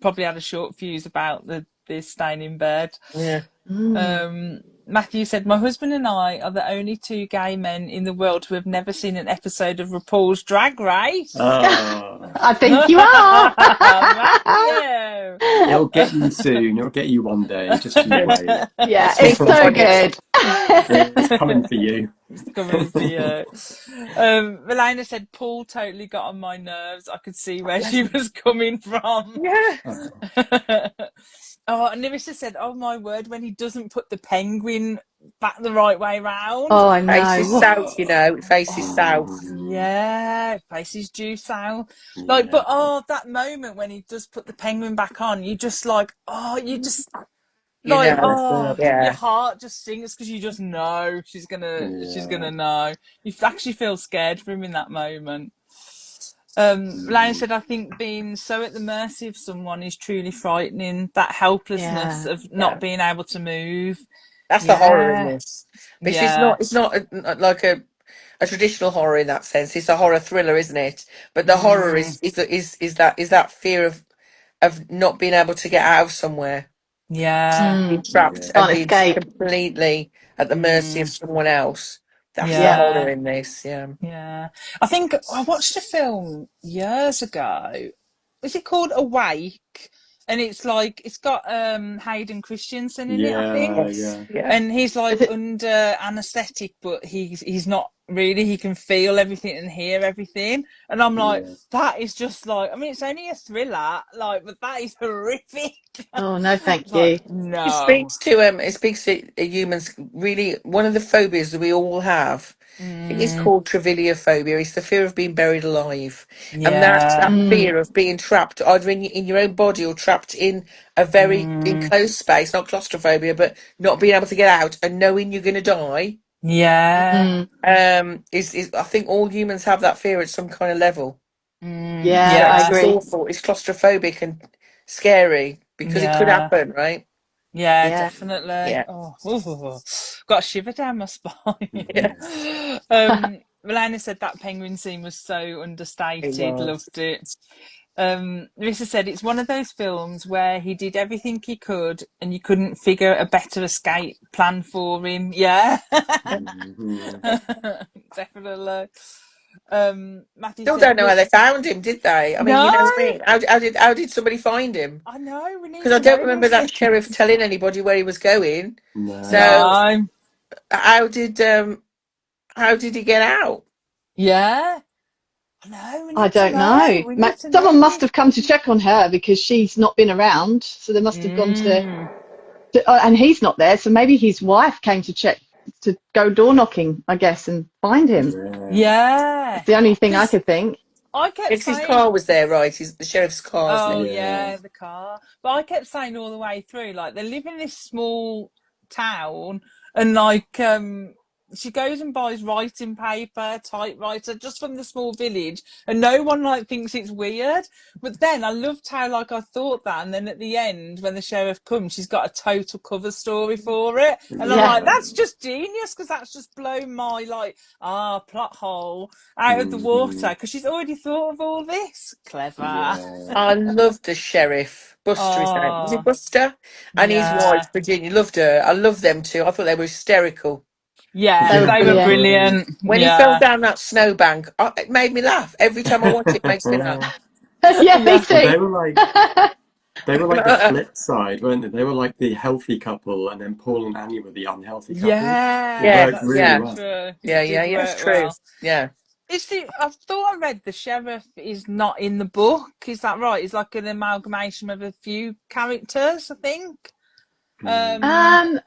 probably had a short fuse about the staying in bed. Yeah. Matthew said, my husband and I are the only two gay men in the world who have never seen an episode of RuPaul's Drag Race. Ah, I think you are. Matthew! it'll get you soon. It'll get you one day. Just you wait. Yeah, Sleep it's so on it. good. It's coming for you. It's coming for you. Milena said Paul totally got on my nerves. I could see where she was coming from. Yeah. Oh, Oh, and Nerissa said, "Oh my word, when he doesn't put the penguin back the right way round." Oh, I Faces know. south, you know. Faces south. Yeah, faces due south. Like, yeah. but that moment when he does put the penguin back on, you just like, you just You like, know. your Yeah. heart just sings because you just know she's Yeah. gonna know. You actually feel scared for him in that moment. Lane said, I think being so at the mercy of someone is truly frightening. That helplessness Yeah. of not Yeah. being able to move. That's the horror in Yeah, this. This is yeah, not. It's not like a traditional horror in that sense. It's a horror thriller, isn't it? But the horror is that fear of not being able to get out of somewhere, yeah, being Mm. trapped Yeah. and Can't being escape. completely at the mercy of mm, someone else. That's the Yeah. horror yeah, in this. Yeah. yeah. I think I watched a film years ago. Is it called Awake? And it's like it's got Hayden Christensen in it, I Yeah. think. Yes. Yeah. Yeah. And he's Is like it? under anesthetic, but he's not really. He can feel everything and hear everything. And I'm like, Yeah. that is just like, I mean, it's only a thriller, like, but that is horrific. Oh, no, It's thank like, you. no. It speaks to humans. Really, one of the phobias that we all have. I think it's Mm, called triviliophobia. It's the fear of being buried alive, and that yeah. Mm. fear of being trapped either in your own body or trapped in a very Mm, enclosed space. Not claustrophobia, but not being able to get out and knowing you're going to die. yeah. Mm. Is I think all humans have that fear at some kind of level. Yeah, So I Yeah. it's agree. awful. It's claustrophobic and scary because it could Yeah. happen, right? Yeah, Yeah. definitely. Yeah, Oh, ooh, got a shiver down my spine. yeah, Milena said that penguin scene was so it understated. was. Loved it. Larissa said it's one of those films where he did everything he could and you couldn't figure a better escape plan for him. Yeah, Mhm. definitely. Matthew Still said, don't know how look, they found him, did they? I mean, no, you know what I mean? How did somebody find him? I know, we need Because I to don't know remember this. that sheriff telling anybody where he was going. No. So No, how did um how did he get out? yeah. No, we I need to don't know. know. We need to Someone know must this. have come to check on her because she's not been around. So they must have gone Mm, and he's not there. So maybe his wife came to check to go door knocking, I guess, and find him. Yeah. yeah, It's the only thing I because could think. I kept Yes, his saying, car was there, right? The sheriff's car's there. oh Yeah. yeah, the car. But I kept saying all the way through, like they live in this small town, and like she goes and buys writing paper, typewriter, just from the small village, and no one like thinks it's weird. But then I loved how like I thought that, and then at the end when the sheriff comes, she's got a total cover story for it, and I'm Yeah. like, Yeah. that's just genius because that's just blown my like plot hole out of the water Mhm. because she's already thought of all this. Clever. Yeah. I loved the sheriff. Buster, his name. Was it Oh, Buster? And his wife, yeah. Virginia, loved her. I loved them too. I thought they were hysterical. Yeah, They were Yeah, they they were were brilliant. great. brilliant. When he fell Yeah. down that snowbank, it made me laugh. Every time I watch it, it makes me laugh. Yeah, me Yeah. Well, too. they were like the flip side, weren't they? They were like the healthy couple, and then Paul and Annie were the unhealthy couple. It Yeah, Yes, worked that's really so yeah, well. true. yeah, It yeah, did yeah. It's work true. well. Yeah. I thought I read the sheriff is not in the book. Is that right? It's like an amalgamation of a few characters, I think. Mm.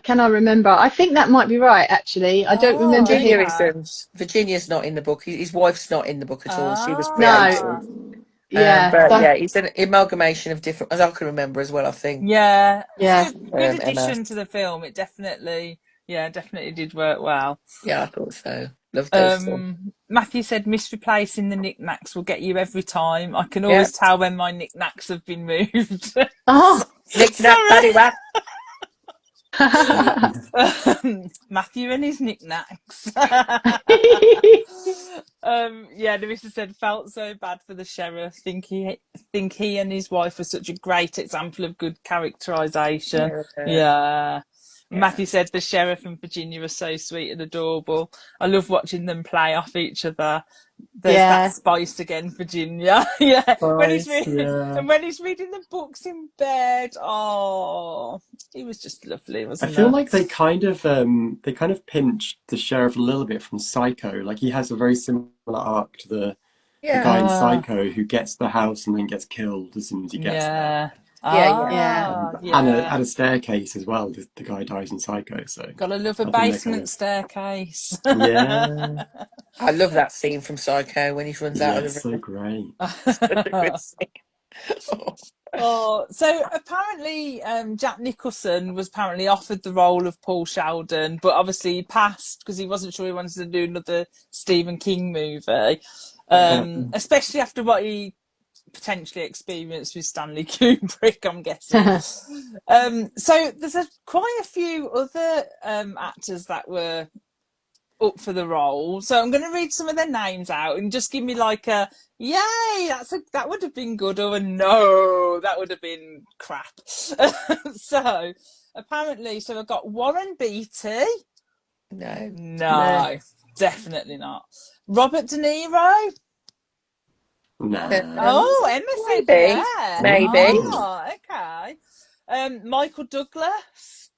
Can I remember? I think that might be right, actually. I don't Oh, remember Virginia him. okay. isn't. Virginia's not in the book. His wife's not in the book at all. She was No, created. Ah. yeah, But so yeah, it's an amalgamation of different, as I can remember as well, I think. Yeah. It's a yeah, good Emma. addition to the film. It definitely, yeah, definitely did work well. Yeah, I thought so. Loved those two. Matthew said misreplacing the knickknacks will get you every time. I can Yeah. always tell when my knickknacks have been moved. oh, Knick knack, Sorry. paddywhack. Matthew and his knickknacks. Yeah, Larissa said felt so bad for the sheriff. Think he and his wife were such a great example of good characterization. Yeah. Matthew said the sheriff and Virginia are so sweet and adorable. I love watching them play off each other. There's that spice again, Virginia. Yeah. When he's and when he's reading the books in bed, oh, he was just lovely, I wasn't feel it? like they kind of pinched the sheriff a little bit from Psycho. Like he has a very similar arc to the guy in Psycho who gets the house and then gets killed as soon as he gets there. And at a staircase as well. The guy dies in Psycho, so gotta love a I think they're basement staircase. Yeah. I love that scene from Psycho when he runs out of it's the so room. great. Such a good scene. Oh, so apparently Jack Nicholson was apparently offered the role of Paul Sheldon, but obviously he passed because he wasn't sure he wanted to do another Stephen King movie, especially after what he potentially experienced with Stanley Kubrick, I'm guessing. So there's quite a few other actors that were up for the role. So I'm going to read some of their names out and just give me like a yay, that would have been good, or a no, that would have been crap. So apparently, so I've got Warren Beatty. No, definitely not. Robert De Niro. Nah. Oh, Emma said yeah. Maybe. Oh, okay. Michael Douglas.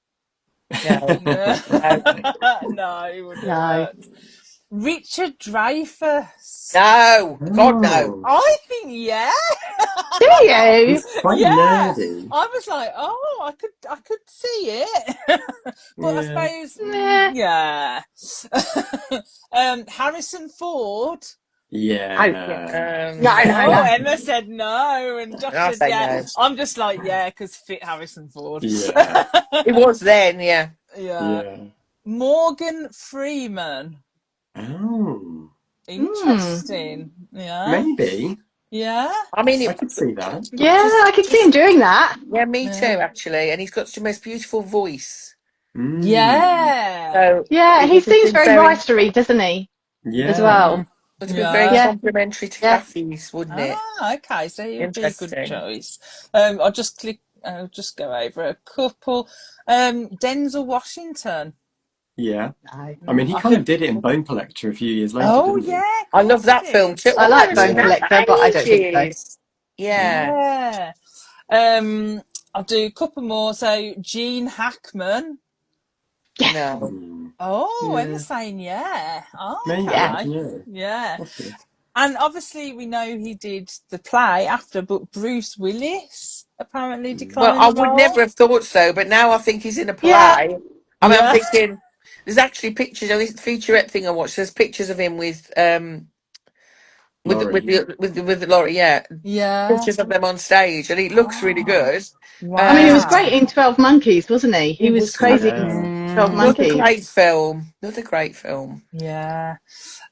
No. No, he wouldn't work. Richard Dreyfuss. No, God no. I think yeah. Do you? He's quite nerdy. I was like, oh, I could see it, but I suppose yeah. Harrison Ford. Yeah. No. Emma said no, and Josh said yeah. No. I'm just like yeah, because fit Harrison Ford. Yeah. It was then, yeah. Yeah. Morgan Freeman. Oh. Interesting. Yeah. Maybe. Yeah. I mean, I could see that. Yeah, I could see him doing that. Yeah, me too, actually. And he's got the most beautiful voice. Yeah. So yeah, he seems very writery, doesn't he? Yeah. As well. It would have been very complimentary to Kathy's, wouldn't it? Okay, so he would be a good choice. I'll just go over a couple. Denzel Washington. Yeah. I mean, he kind of did it in Bone Collector a few years later, didn't he? Yeah. I love that film too. I like Bone Collector, but I don't think so. Yeah. I'll do a couple more. So Gene Hackman. No. Oh, Emma's saying yeah. Oh, Maybe. Yeah. And obviously we know he did the play after, but Bruce Willis apparently declined. Well, I would never have thought so, but now I think he's in a play. Yeah. I mean, I'm thinking there's actually pictures of this featurette thing I watched. There's pictures of him with Laurie, pictures of them on stage, and he looks really good. Wow. I mean, he was great in 12 Monkeys, wasn't he? He was crazy in 12 Monkeys. Another great film. Yeah.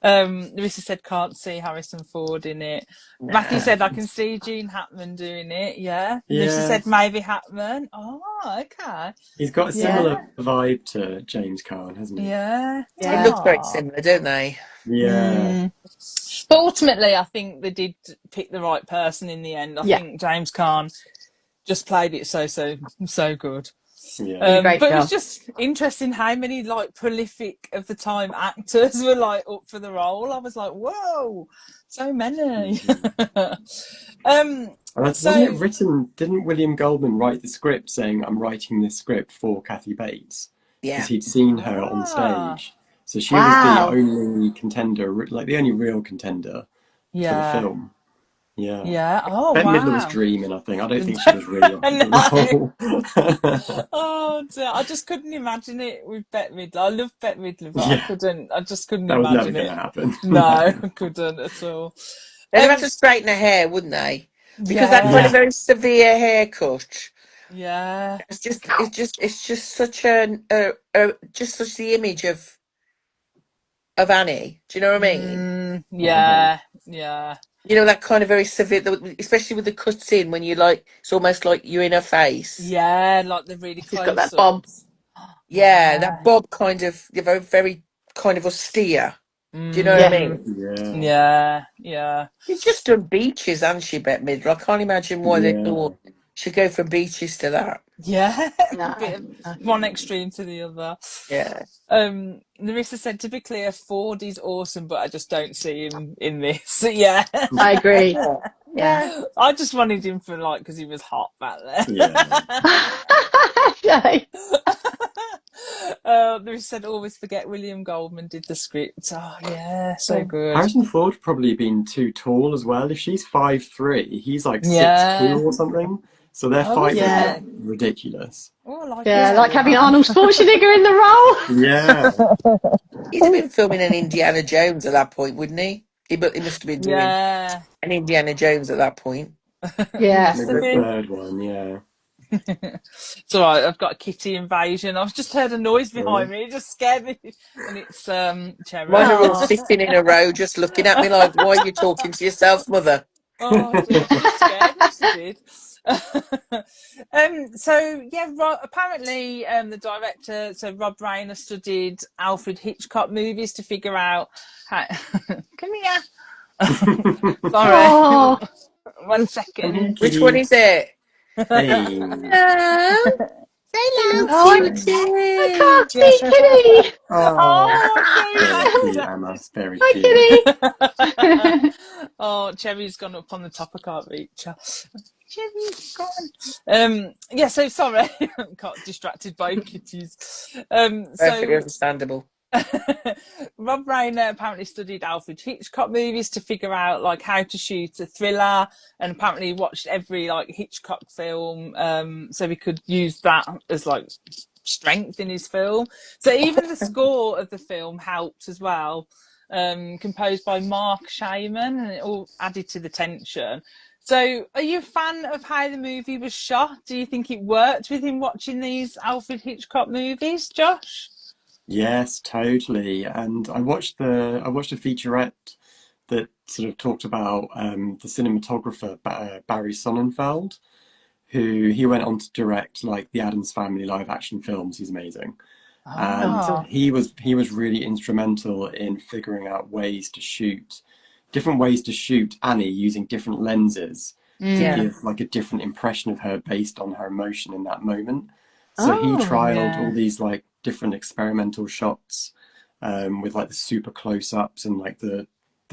Larissa said can't see Harrison Ford in it. Matthew said I can see Gene Hackman doing it. Yeah. Larissa said maybe Hackman. Oh, okay. He's got a similar vibe to James Caan, hasn't he? Yeah. They look very similar, don't they? Yeah. But ultimately, I think they did pick the right person in the end. I think James Caan just played it so good. Yeah. But it was just interesting how many like prolific of the time actors were like up for the role. I was like, whoa, so many. Wasn't it written? Didn't William Goldman write the script saying, "I'm writing this script for Kathy Bates"? Yeah, because he'd seen her on stage, so she was the only contender, like the only real contender for the film. Yeah. Yeah. Oh, Bette Midler was dreaming, I think. I don't think she was really up for the role. Oh, dear. I just couldn't imagine it with Bette Midler. I love Bette Midler, but I just couldn't that was imagine never it. Gonna happen. No, I couldn't at all. They'd have to straighten her hair, wouldn't they? Because that kind of very severe haircut. Yeah. It's just such such the image of Annie. Do you know what I mean? Yeah. You know, that kind of very severe, especially with the cuts in when you like, it's almost like you're in her face. Yeah, like the really close. She's got that bob. Yeah, that Bob kind of, very, very kind of austere. Do you know what I Yeah. mean? Yeah. Yeah. She's just done beaches, hasn't she, Bette Midler? I can't imagine why they Yeah. thought she'd go from beaches to that. Yeah, No. bit of one extreme to the other. Yeah. Larissa said, to be clear, Ford is awesome, but I just don't see him in this. Yeah. I agree. Yeah. Yeah. Yeah. I just wanted him for like, because he was hot back Yeah. there. Larissa said, always forget William Goldman did the script. Oh, yeah, so Well, good. Harrison Ford probably been too tall as well. If she's 5'3", he's like 6'2" Yeah. or something. So their Oh, is fight would look Yeah. it? ridiculous. Oh, I like his Yeah. Like having form. Arnold Schwarzenegger in the role. Yeah. He'd have been filming an Indiana Jones at that point, wouldn't he? He must have been doing Yeah. an Indiana Jones at that point. He Yeah. must Maybe have the been. third one, yeah. It's all right. I've got a kitty invasion. I've just heard a noise behind Oh. me. It just scared me, and it's Mine Cherry. are all Oh. sitting in a row, just looking at me like, "Why are you talking to yourself, mother?" Oh dear, she just scared me. She did. So yeah, apparently the director, so Rob Reiner, studied Alfred Hitchcock movies to figure out how. Come here. Sorry, Oh. 1 Come here, second. Which one kitty. is it? Hey. Hello, hello, Oh, I can't cutie. Yeah. see Kitty. Oh, Oh, very very nice. cute, Emma. Very cute. Hi, Kitty. Oh, Cherry's gone up on the top. I can't reach her. Cherry, go on. Yeah. So sorry, got distracted by kitties. Perfectly So understandable. Rob Reiner apparently studied Alfred Hitchcock movies to figure out like how to shoot a thriller, and apparently watched every like Hitchcock film, so he could use that as like strength in his film. So even the score of the film helped as well, composed by Mark Shaman, and it all added to the tension. So, are you a fan of how the movie was shot? Do you think it worked with him watching these Alfred Hitchcock movies, Josh? Yes, totally. And I watched a featurette that sort of talked about the cinematographer Barry Sonnenfeld, who he went on to direct like the Addams Family live action films. He's amazing. And Ah, he was really instrumental in figuring out ways to shoot different ways to shoot Annie using different lenses to Yeah. give like a different impression of her based on her emotion in that moment. So he Oh. trialed all yeah. these like different experimental shots with like the super close-ups and like the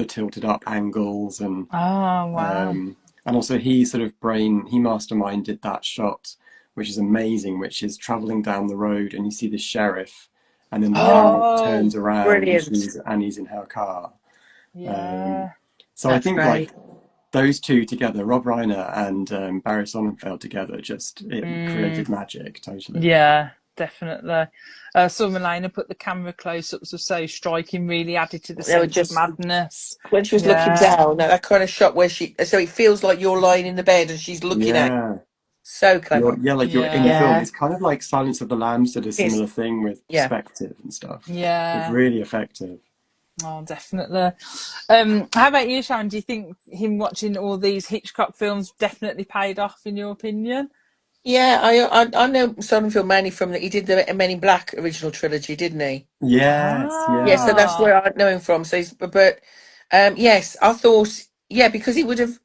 tilted up angles Oh, wow. and also he sort of he masterminded that shot, which is amazing, which is traveling down the road and you see the sheriff, and then the camera Oh, turns around and Brilliant. she's Annie's in her car. Um, yeah. so I That's think like great. those two together, Rob Reiner and Barry Sonnenfeld together, just it created magic totally. Yeah, definitely. Saw Milena put the camera close-ups were so striking, really added to the They were sense of just madness. when she was looking Yeah, down, that kind of shot where so it feels like you're lying in the bed and she's looking at you. Yeah, So clever. like you're in the yeah, film. Yeah. It's kind of like Silence of the Lambs did a Yes. similar thing with Yeah. perspective and stuff. It's yeah. really effective. Oh, definitely. How about you, Sharon? Do you think him watching all these Hitchcock films definitely paid off, in your opinion? Yeah, I know Sonnenfeld mainly from he did the Men in Black original trilogy, didn't he? Yes, Yeah, so yeah. that's Ah, where I know him from. So, yes, I thought, yeah, because he would have.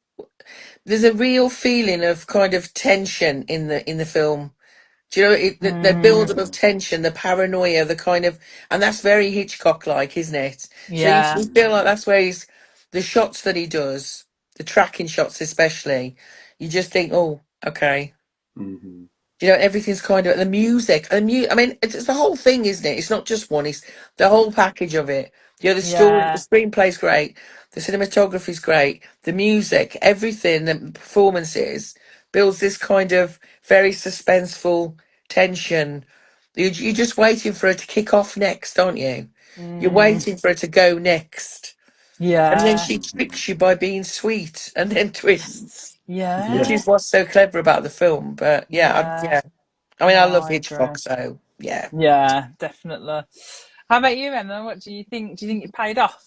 There's a real feeling of kind of tension in the film. Do you know the build up of tension, the paranoia, the kind of, and that's very Hitchcock like, isn't it? So yeah, you feel like that's where the shots that he does, the tracking shots especially, you just think, oh, okay. Hmm. Everything's kind of the music and I mean, it's the whole thing, isn't it? It's not just one; it's the whole package of it. The story, the yeah, screenplay's great, the cinematography's great, the music, everything, the performances builds this kind of very suspenseful tension. You're just waiting for it to kick off next, aren't you? You're waiting for it to go next, and then yeah, she tricks you by being sweet, and then twists, which Yeah. yeah, is what's so clever about the film. But yeah. yeah. I mean, No, I love I agree. Hitchcock, so yeah. Yeah, definitely. How about you, Emma? What do you think? Do you think it paid off?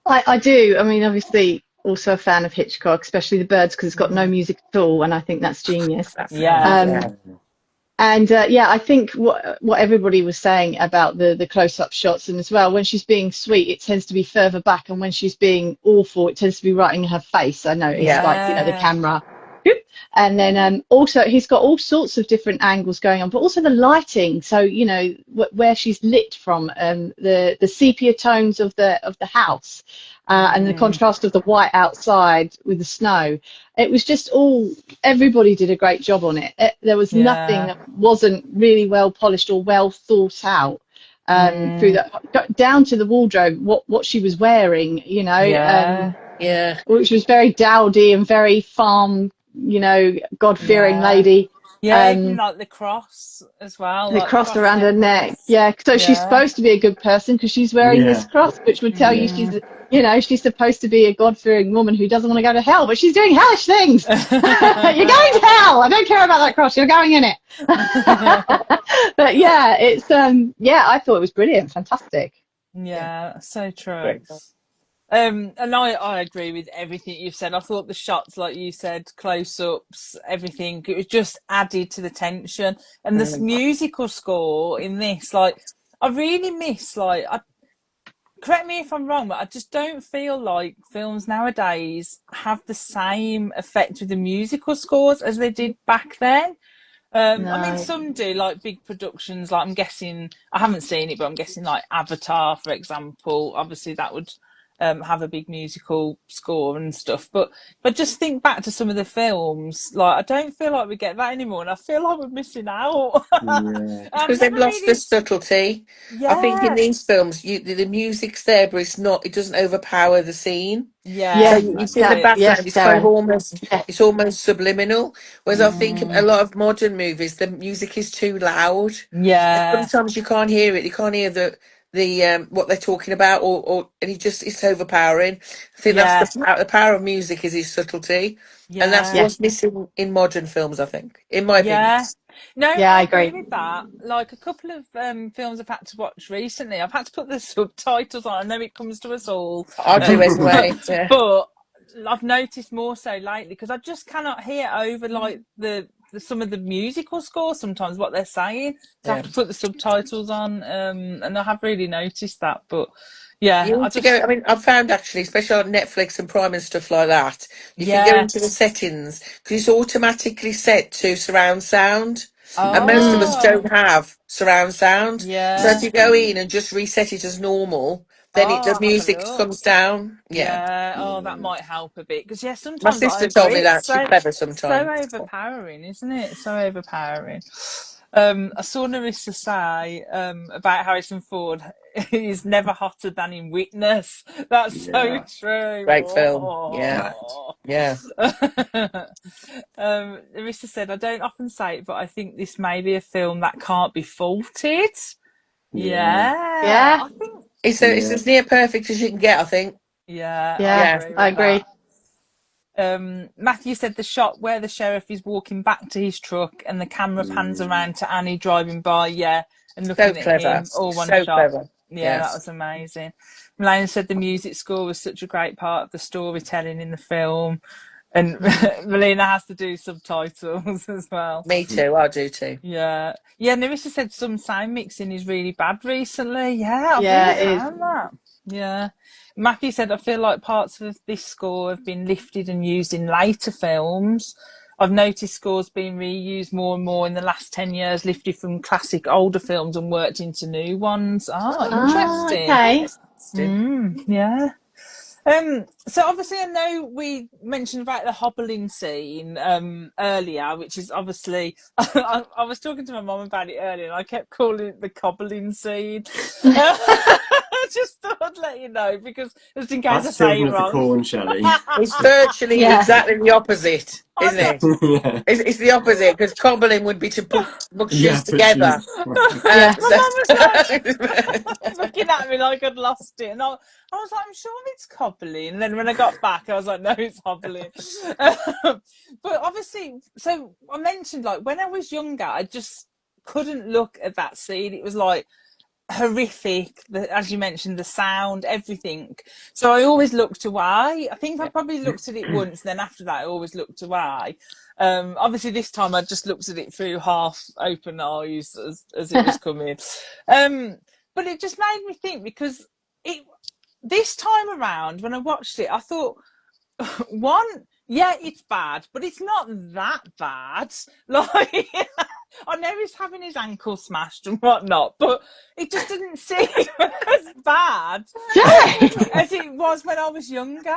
I do. I mean, obviously, also a fan of Hitchcock, especially The Birds, because it's got no music at all, and I think that's genius. That film, Yeah, Um, yeah. Yeah. And yeah, I think what everybody was saying about the close-up shots, and as well, when she's being sweet, it tends to be further back, and when she's being awful, it tends to be right in her face. I noticed, Yeah. like, the camera. And then also he's got all sorts of different angles going on, but also the lighting. So where she's lit from, the sepia tones of the house, and the contrast of the white outside with the snow. It was just everybody did a great job on it. There was nothing that wasn't really well polished or well thought out. Through that, down to the wardrobe, what she was wearing, which was very dowdy and very farm, God-fearing lady. Even like the cross as well, The like the cross cross around her neck. necklace. Yeah, so she's supposed to be a good person because she's wearing this Yeah. cross, which would tell you she's supposed to be a God-fearing woman who doesn't want to go to hell, but she's doing hellish things. You're going to hell. I don't care about that cross. You're going in it. But yeah, it's I thought it was brilliant, fantastic. Yeah, so true. And I agree with everything you've said. I thought the shots, like you said, close-ups, everything, it was just added to the tension. And this musical score in this, like, I really miss, like, correct me if I'm wrong, but I just don't feel like films nowadays have the same effect with the musical scores as they did back then. I mean, some do, like big productions, like I'm guessing, I haven't seen it, but I'm guessing like Avatar, for example, obviously that would have a big musical score and stuff. But just think back to some of the films, like I don't feel like we get that anymore, and I feel like we're missing out. Yeah. I've Because they've never lost the really, subtlety. I think in these films, the music's there, but it doesn't overpower the scene. So Yes, you that's see in the it. background, it's kind of Darren. almost, Yes. it's almost subliminal. Whereas I think a lot of modern movies, the music is too loud, and Yeah, sometimes you can't hear it. You can't hear the what they're talking about, and it's overpowering. I think that's yeah, the power of music is its subtlety, and that's yeah. Yes. what's missing in modern films. I think, in my opinion. Yeah. No, Yeah, I I agree agree. with that. Like a couple of films I've had to watch recently, I've had to put the subtitles on. I know it comes to us all, I do anyway. Yeah. but I've noticed more so lately because I just cannot hear over like some of the musical scores sometimes what they're saying. So I have Yeah. to put the subtitles on, and I have really noticed that. But yeah, You I need to go. just I mean, I've found actually, especially on Netflix and Prime and stuff like that, if you go yeah. into the settings, because it's automatically set to surround sound, and most of us Oh, don't have surround sound. So if yeah. you go in and just reset it as normal, then the Oh, I'll have a music look. comes down. Yeah. Yeah, oh, that Yeah. might help a bit because yeah, My sometimes I sister told agree. me It's that. She's so clever so sometimes. overpowering, isn't it? So overpowering. I saw Narissa say about Harrison Ford, he's never hotter than in Witness. That's so Yeah. true. Great film. Yeah. Fact. Oh. Yeah. Narissa said, I don't often say it, but I think this may be a film that can't be faulted. Yeah. Yeah, Yeah. I think. It's Yeah. as near perfect as you can get, I think. Yeah, I Yeah, Yeah. agree I with that. agree. Matthew said the shot where the sheriff is walking back to his truck and the camera pans Mm. around to Annie driving by, yeah, and So looking at clever. him, all one So shot. clever. Yeah, that Yes. was amazing. Malane said the music score was such a great part of the storytelling in the film. And Melina has to do subtitles as well. Me too. I do too. Yeah. Yeah, Nerissa said some sound mixing is really bad recently. Yeah, I've Yeah, really it is. found that. Yeah. Matthew said, I feel like parts of this score have been lifted and used in later films. I've noticed scores being reused more and more in the last 10 years, lifted from classic older films and worked into new ones. Ah, Ah, interesting. okay. Yeah. So obviously I know we mentioned about the hobbling scene earlier, which is obviously I was talking to my mum about it earlier and I kept calling it the cobbling scene. I just thought I'd let you know because just in case I That's say Children it of the wrong. Corn, Shelley. It's virtually Yeah. exactly the opposite, I isn't don't, it? Yeah. It's the opposite because cobbling would be to put Yeah, shoes but together. she's Yeah. my So, mum was like looking at me like I'd lost it, and I was like, I'm sure it's cobbling. And then when I got back, I was like, no, it's hobbling. But obviously, so I mentioned like when I was younger, I just couldn't look at that scene. It was like horrific, as you mentioned, the sound, everything. So I always looked away. I think I probably looked at it once, then after that I always looked away. Obviously this time I just looked at it through half open eyes as it was coming. But it just made me think, because this time around when I watched it, I thought, one, yeah, it's bad, but it's not that bad. Like, I know he's having his ankle smashed and whatnot, but it just didn't seem as bad as it was when I was younger.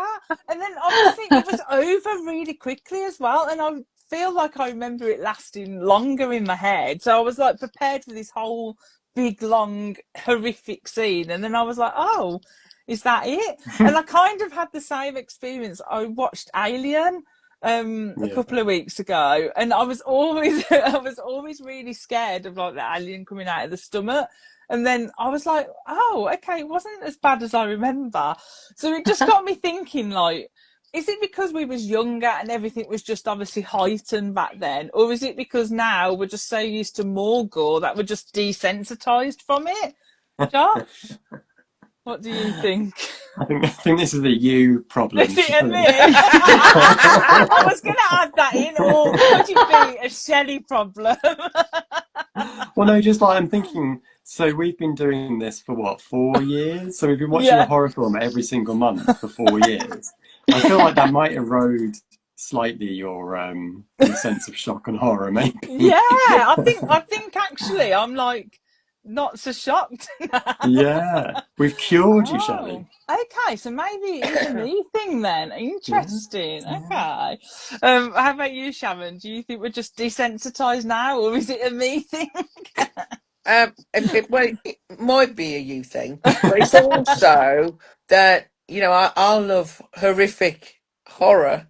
And then obviously it was over really quickly as well, and I feel like I remember it lasting longer in my head. So I was like prepared for this whole big, long, horrific scene, and then I was like, oh, is that it? And I kind of had the same experience. I watched Alien a couple of weeks ago, and I was always really scared of like the alien coming out of the stomach. And then I was like, oh, okay, it wasn't as bad as I remember. So it just got me thinking, like, is it because we was younger and everything was just obviously heightened back then? Or is it because now we're just so used to more gore that we're just desensitized from it? Josh, what do you think? I think this is a you problem. Is it a me? I was going to add that in, or could it be a Shelley problem? Well, no, just like I'm thinking, so we've been doing this for what, 4 years? So we've been watching a horror film every single month for 4 years. I feel like that might erode slightly your sense of shock and horror, maybe. Yeah, I think actually I'm like not so shocked now. Yeah, we've cured you, Shelley. Okay, so maybe it's a me thing then. Interesting. Yeah. Okay. How about you, Sharron? Do you think we're just desensitized now, or is it a me thing? It might be a you thing, but it's also that, you know, I love horrific horror,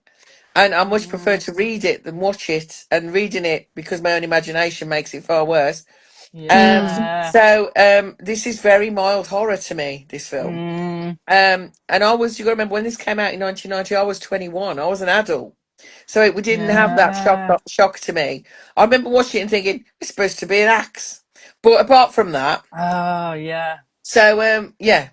and I much prefer to read it than watch it, and reading it, because my own imagination makes it far worse. Yeah. So this is very mild horror to me, this film. And you got to remember, when this came out in 1990, I was 21. I was an adult. So we didn't have that shock to me. I remember watching it and thinking, it's supposed to be an axe. But apart from that. Oh, yeah. So, yeah.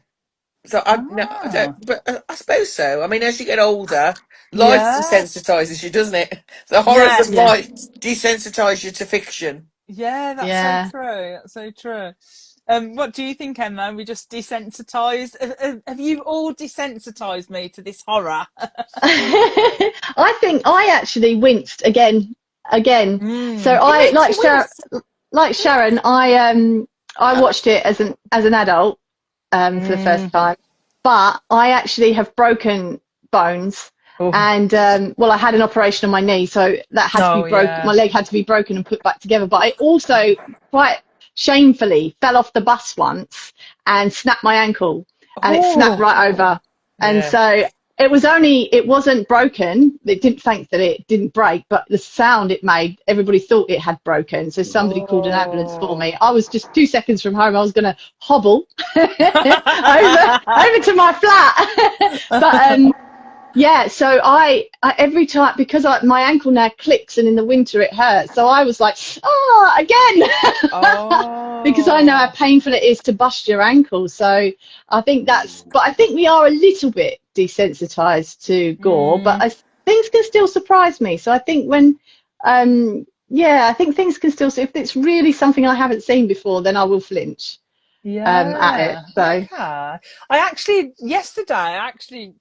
So no, I don't, but I suppose so. I mean, as you get older, life desensitizes you, doesn't it? The horrors of life desensitize you to fiction. Yeah, that's so true. That's so true. What do you think, Emma? We just desensitized? Have you all desensitized me to this horror? I think I actually winced again. So I like Sharon. I watched it as an adult for the first time, but I actually have broken bones. And well, I had an operation on my knee, so that had to be broken. My leg had to be broken and put back together. But I also quite shamefully fell off the bus once and snapped my ankle, and it snapped right over. And so it wasn't broken. It didn't, thanks that it didn't break, but the sound it made, everybody thought it had broken. So somebody called an ambulance for me. I was just 2 seconds from home. I was going to hobble over to my flat, but yeah, so I every time, because my ankle now clicks and in the winter it hurts, so I was like, again, because I know how painful it is to bust your ankle. So I think but I think we are a little bit desensitized to gore, but things can still surprise me. So I think I think things can still, if it's really something I haven't seen before, then I will flinch at it. So yesterday I actually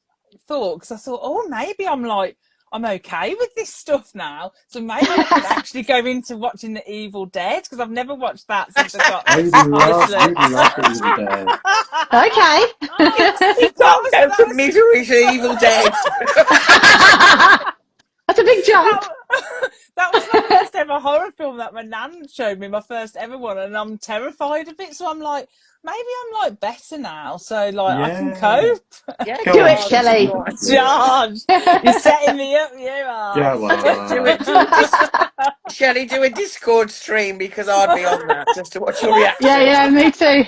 thought, because I thought, maybe I'm okay with this stuff now, so maybe I could actually go into watching The Evil Dead, because I've never watched that since I got I love The Evil Dead. Okay. You can't go from misery to Evil Dead. That's a big jump. That was my first ever horror film that my nan showed me, my first ever one, and I'm terrified of it. So I'm like, maybe I'm like better now, so like I can cope. Do it, Shelley. John, you're setting me up. You are. Yeah, well, do it. Shelley, do a Discord stream, because I'd be on that just to watch your reaction. Yeah, me too.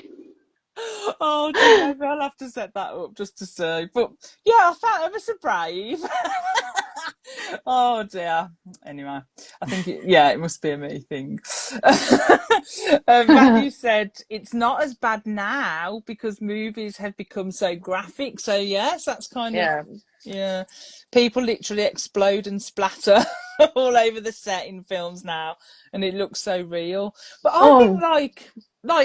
Oh dear, maybe I'll have to set that up just to see. But yeah, I felt ever so brave. Oh dear. Anyway, I think it must be a me thing. Matthew said it's not as bad now because movies have become so graphic. So yes, that's kind of people literally explode and splatter all over the set in films now, and it looks so real. But I think like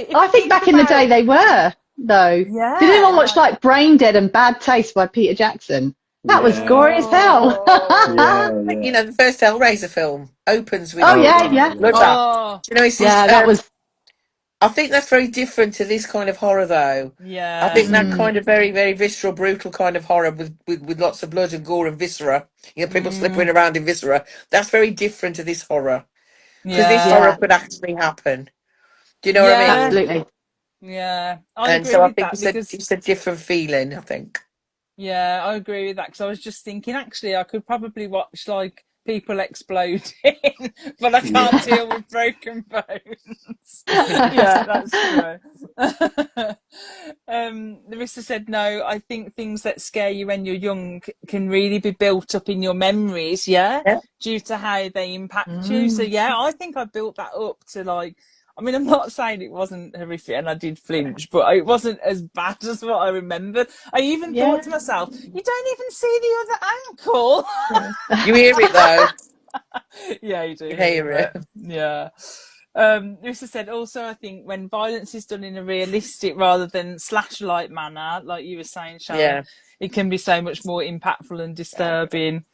if I you think think back in the day about they were though. Did anyone watch like Brain Dead and Bad Taste by Peter Jackson? That was gory as hell. Yeah, You yeah. know, the first Hellraiser film opens with Oh Oh yeah, wow, yeah, blood yeah. bath. Oh Do you know, it's this, yeah. That was I think that's very different to this kind of horror, though. I yeah. think that kind of very, very visceral, brutal kind of horror with lots of blood and gore and viscera, you know, people slipping around in viscera, that's very different to this horror. Because this Yeah. horror yeah, could actually happen. Do you know what I Yeah. mean? absolutely. Yeah. I And agree so I with think that because it's a different feeling, I think. yeah, I agree with that because I was just thinking actually I could probably watch like people exploding, but I can't Yeah. deal with broken bones. Yeah, that's true. Larissa said no. I think things that scare you when you're young can really be built up in your memories. Yeah, Yeah. due to how they impact you. So yeah, I think I built that up to like. I mean, I'm not saying it wasn't horrific and I did flinch, but it wasn't as bad as what I remembered. I even thought Yeah. to myself, you don't even see the other ankle. You hear it, though. Yeah, you do You hear hear it. it. Yeah. Lisa said also, I think when violence is done in a realistic rather than slash-like manner, like you were saying, Sharon, Yeah. it can be so much more impactful and disturbing.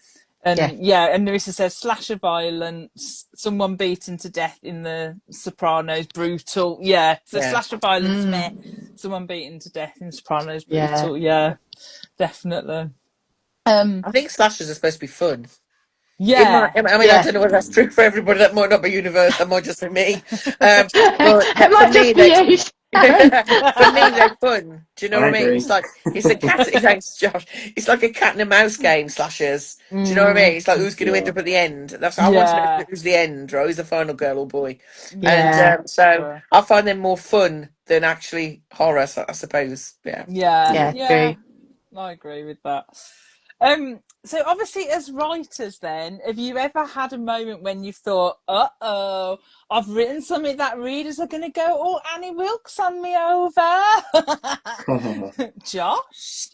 Yeah. And yeah, and Larissa says slasher violence, someone beaten to death in The Sopranos, brutal. Yeah, so Yeah. slasher violence, meh. Someone beaten to death in Sopranos, Yeah. brutal. Yeah, definitely. I think slashers are supposed to be fun. Yeah, I mean, I Yeah. don't know whether that's true for everybody. That might not be universal. That might just be me. But It for might me, just be you, Sharon. for me, they're fun. Do you know I what I mean? agree. It's like it's a cat. Thanks, Josh. It's like a cat and a mouse game. Slashers. Do you know what I mean? mm, It's like who's going to end Yeah. up at the end. That's I want to know yeah, who's the end, right? Who's the final girl or boy? And yeah, Yeah. so true. I find them more fun than actually horror. I suppose. Yeah. Yeah, Yeah. Yeah. yeah, True. I agree with that. So obviously, as writers, then, have you ever had a moment when you thought, "Uh-oh, I've written something that readers are going to go, oh, Annie Wilkes on me over." Josh,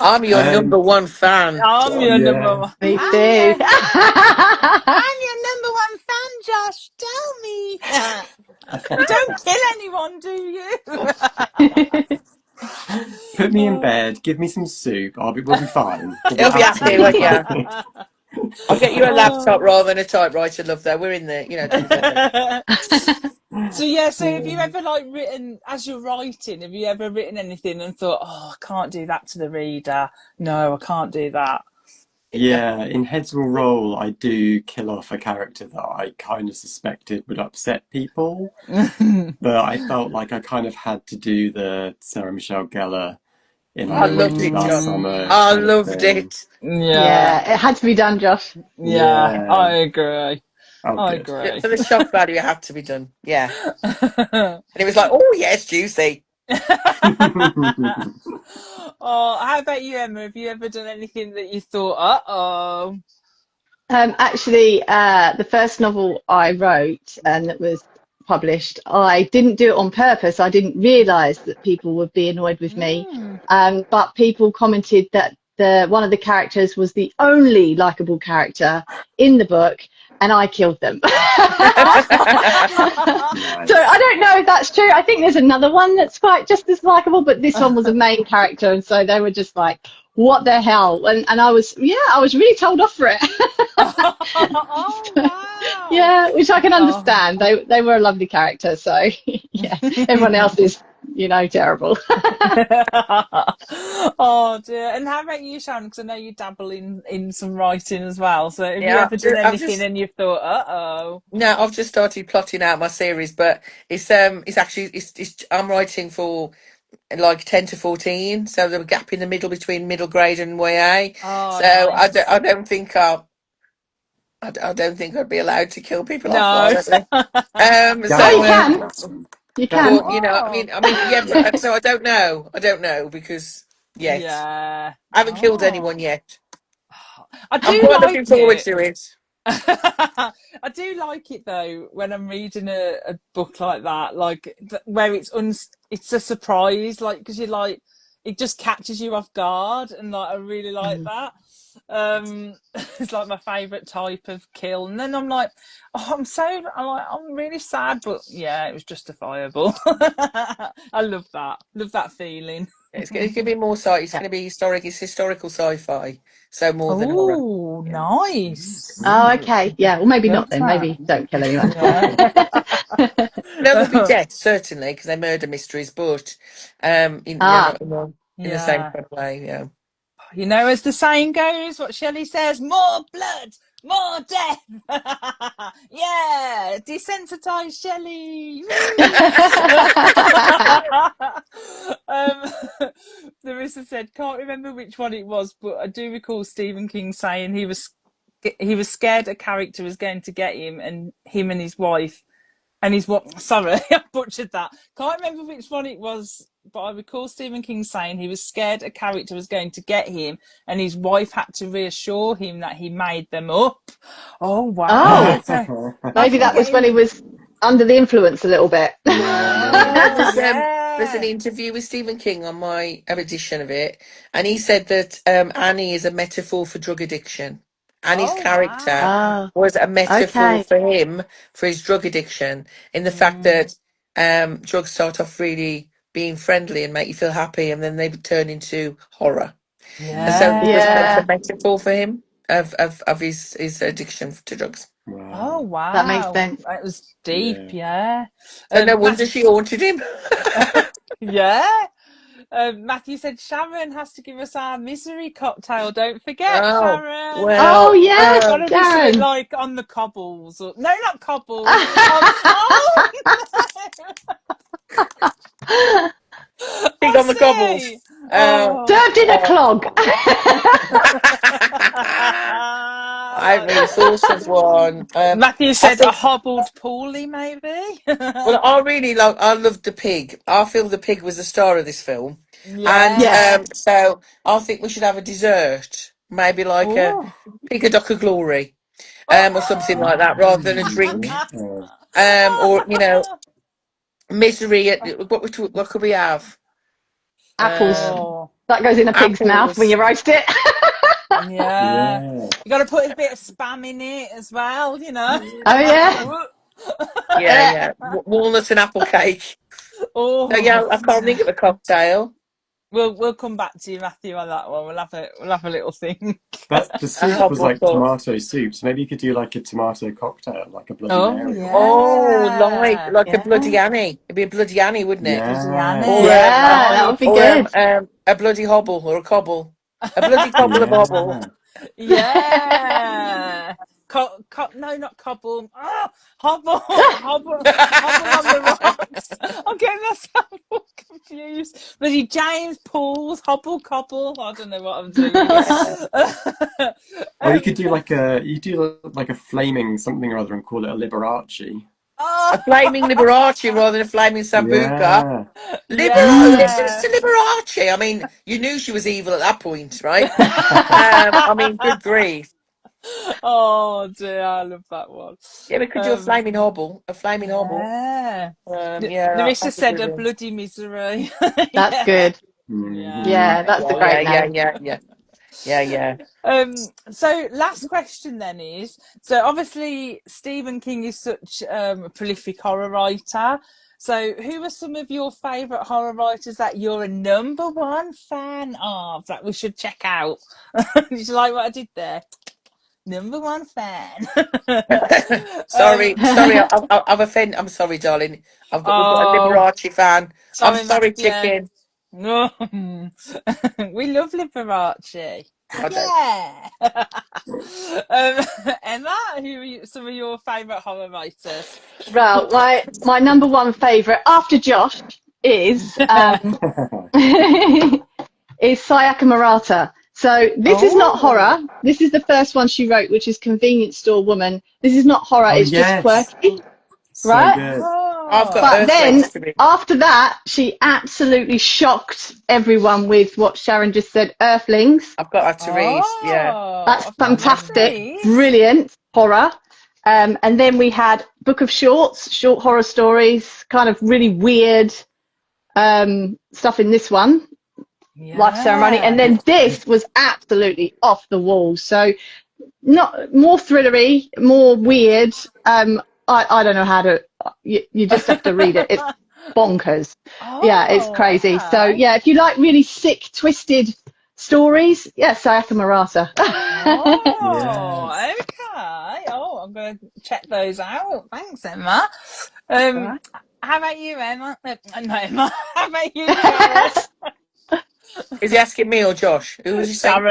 I'm your number one fan. I'm your number Yeah. one. Me I'm too. your, I'm your number one fan, Josh. Tell me, you don't kill anyone, do you? Put me in Oh. bed, give me some soup. We'll be fine. We'll be It'll be happy, absolutely won't you? fine. I'll get you a laptop Oh. rather than a typewriter, love. Though we're in there, you know, together. So yeah, so have you ever like written as you're writing, have you ever written anything and thought, oh, I can't do that to the reader. No, I can't do that. Yeah, in Heads Will Roll, I do kill off a character that I kind of suspected would upset people, but I felt like I kind of had to do the Sarah Michelle Gellar in I I Wrote loved Witches it, Last Josh. Summer I kind of loved thing. it. Yeah, Yeah. It had to be done, Josh. yeah, I Yeah. agree. Oh, I good. agree. For the shock value, it had to be done. Yeah, and it was like, oh yes, juicy. Oh, how about you, Emma? Have you ever done anything that you thought, uh-oh? Actually, the first novel I wrote and that was published, I didn't do it on purpose. I didn't realise that people would be annoyed with me. Mm. But people commented that one of the characters was the only likable character in the book, and I killed them. So I Nice. don't know if that's true. I think there's another one that's quite just as likable, but this one was a main character, and so they were just like, "What the hell?" And I was, yeah, I was really told off for it. Oh, wow. Yeah, which I can Oh. understand. They were a lovely character, so yeah. Everyone else is, terrible. Oh dear. And how about you, Sharon? Because I know you dabble in some writing as well. So have you Yeah, ever done I've anything just and you've thought, uh-oh? no, I've just started plotting out my series, but it's actually it's I'm writing for like 10 to 14, so there's a gap in the middle between middle grade and YA. Oh, So nice. I don't think I don't think I'd be allowed to kill people off No. violently. Oh, you So can. Go You go can. but on. Oh. yeah, but so I don't know because yet Yeah. I haven't killed anyone Oh. yet. I I'm do quite looking like forward it. to it. I do like it though when I'm reading a book like that, like where it's a surprise, like because you like it just catches you off guard, and like I really like that. It's like my favourite type of kill, and then I'm like, oh, I'm really sad, but yeah, it was justifiable. I love that feeling. It's going to be more it's going to be historic. It's historical sci-fi, so more than horror. Oh, Yeah. nice. Oh, okay. Yeah. Well, maybe Love not then. that. Maybe don't kill anyone. Yeah. No, there'll be death certainly because they're murder mysteries, but Ah. not in the same Yeah. kind of way. Yeah. You know, as the saying goes, what Shelley says, more blood, more death. Yeah, desensitize Shelley. Larissa said, can't remember which one it was, but I do recall Stephen King saying he was scared a character was going to get him and his wife. And he's what? Sorry, I butchered that. Can't remember which one it was, but I recall Stephen King saying he was scared a character was going to get him, and his wife had to reassure him that he made them up. Oh wow! Oh, So maybe often that was when he getting was under the influence a little bit. No, yeah, there's an yeah. interview with Stephen King on my edition of it, and he said that Annie is a metaphor for drug addiction. Annie's Oh character wow. Oh, was a metaphor okay. for him for his drug addiction, in the fact Mm, that drugs start off really being friendly and make you feel happy, and then they turn into horror. And so it was meant a Yeah, yeah. metaphor for him of his addiction to drugs. Oh Wow. that makes wow. sense. That was deep. Yeah. Yeah. So no Matt. wonder she haunted him. Yeah. Matthew said Sharon has to give us our misery cocktail. Don't forget, Oh, Sharon. Oh, well, It's yes, got to be something Sharon. like on the cobbles, or no, not cobbles. Oh, pig I on the cobbles. see. Uh, Oh. Served in a uh, clog. I mean, source of one. Matthew I said a think. hobbled poorly, maybe. Well, I loved the pig. I feel the pig was the star of this film, and Yes. Yeah. so I think we should have a dessert, maybe like a Oh. pig a duck of glory, or something like that, rather than a drink, Yeah. or misery. What could we have? Apples. Um, Oh. That goes in a pig's mouth when apples. you roast it. Yeah. Yeah. You got to put a bit of spam in it as well, you know. Oh, yeah. Yeah, yeah. Walnut and apple cake. So Oh, yeah, I can't think of a cocktail. we'll come back to you, Matthew, on that one. We'll have a little think. That the A soup was hobble like sauce. tomato soup, so maybe you could do like a tomato cocktail, like a Bloody Oh Mary or something. Oh, yeah, like a yeah. bloody Annie. It'd be a bloody Annie, wouldn't it? Bloody Or Annie, um, Yeah, that would be nice. good. a bloody hobble or a cobble. A bloody cobble of hobble. Yeah. Yeah. No, not cobble. Oh, hobble, hobble on the rocks. I'm getting myself all confused. Bloody James Paul's hobble cobble. I don't know what I'm doing. Yeah. Or you could um, do like a flaming something or other and call it a Liberace. oh, A flaming Liberace rather than a flaming Sambuca. Yeah. Listen yeah. to Liberace. I mean, you knew she was evil at that point, right? I mean, good grief. Oh dear, I love that one. Yeah, we could do a Um, flaming hobble. A flaming hobble. yeah. Yeah, Larissa that's a said good a one. bloody misery. That's Yeah. good. Yeah. Hmm. Yeah, that's a Yeah, great yeah, name. yeah, yeah, yeah, yeah. So last question then is, so obviously Stephen King is such a prolific horror writer. So who are some of your favourite horror writers that you're a number one fan of that we should check out? Did you like what I did there? Number one fan. Sorry, sorry, um, I've offended. I'm sorry, darling. We've got a oh, Liberace fan. I'm sorry, sorry, Matthew. chicken. No, we love Liberace. I don't. Yeah. Emma, who are some of your favourite horror writers? Well, my number one favourite after Josh is is Sayaka Murata. So this is not Oh. horror. This is the first one she wrote, which is Convenience Store Woman. This is not horror. Oh It's just yes. quirky, So right? good. I've got But then Earthlings to be. after that, she absolutely shocked everyone with what Sharon just said, Earthlings. I've got that to read. Yeah. That's I've not read fantastic, these. brilliant horror. And then we had Book of Shorts, short horror stories, kind of really weird stuff in this one, Life Ceremony. And then this was absolutely off the wall. So not more thrillery, more weird. I don't know how to. You just have to read it. It's bonkers. Yeah, it's crazy. Okay. So yeah, if you like really sick, twisted stories, yes, Sayaka Murata. Oh, okay. Oh, I'm going to check those out. Thanks, Emma. Right. How about you, Emma? No, Emma. How about you, Sharon? Is he asking me or Josh? Who was he saying?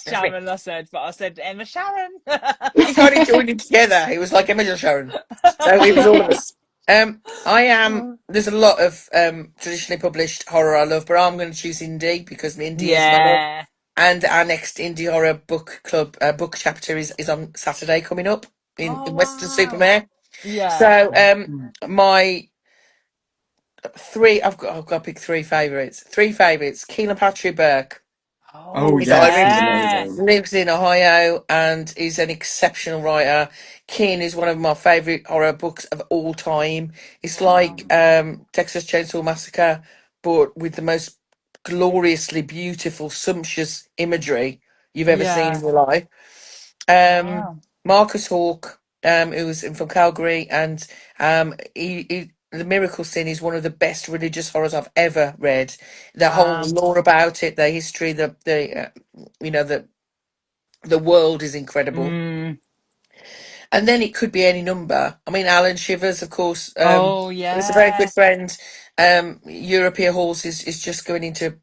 Sharon, I said, but I said Emma Sharon. We kind of joined in together. It was like Emma and Sharon. So it was all of us. I am. There's a lot of traditionally published horror I love, but I'm going to choose indie because indie is my love. Yeah. And our next indie horror book club book chapter is on Saturday coming up in Western Wow. Supermare. Yeah. So my three, I've got to pick three favourites. Three favourites. Keelan Patrick Burke. Oh, He's yes, he's Irish, Yeah. amazing. lives in Ohio, and is an exceptional writer. Keen is one of my favourite horror books of all time. It's Wow. like Texas Chainsaw Massacre, but with the most gloriously beautiful, sumptuous imagery you've ever seen Yeah. in your life. Wow. Marcus Hawke, who's from Calgary, and the Miracle Sin is one of the best religious horrors I've ever read. The whole Wow. lore about it, the history, the you know the world is incredible. Mm. And then it could be any number. I mean, Alan Shivers, of course, Oh, is a very yeah. good friend. European Halls is just going into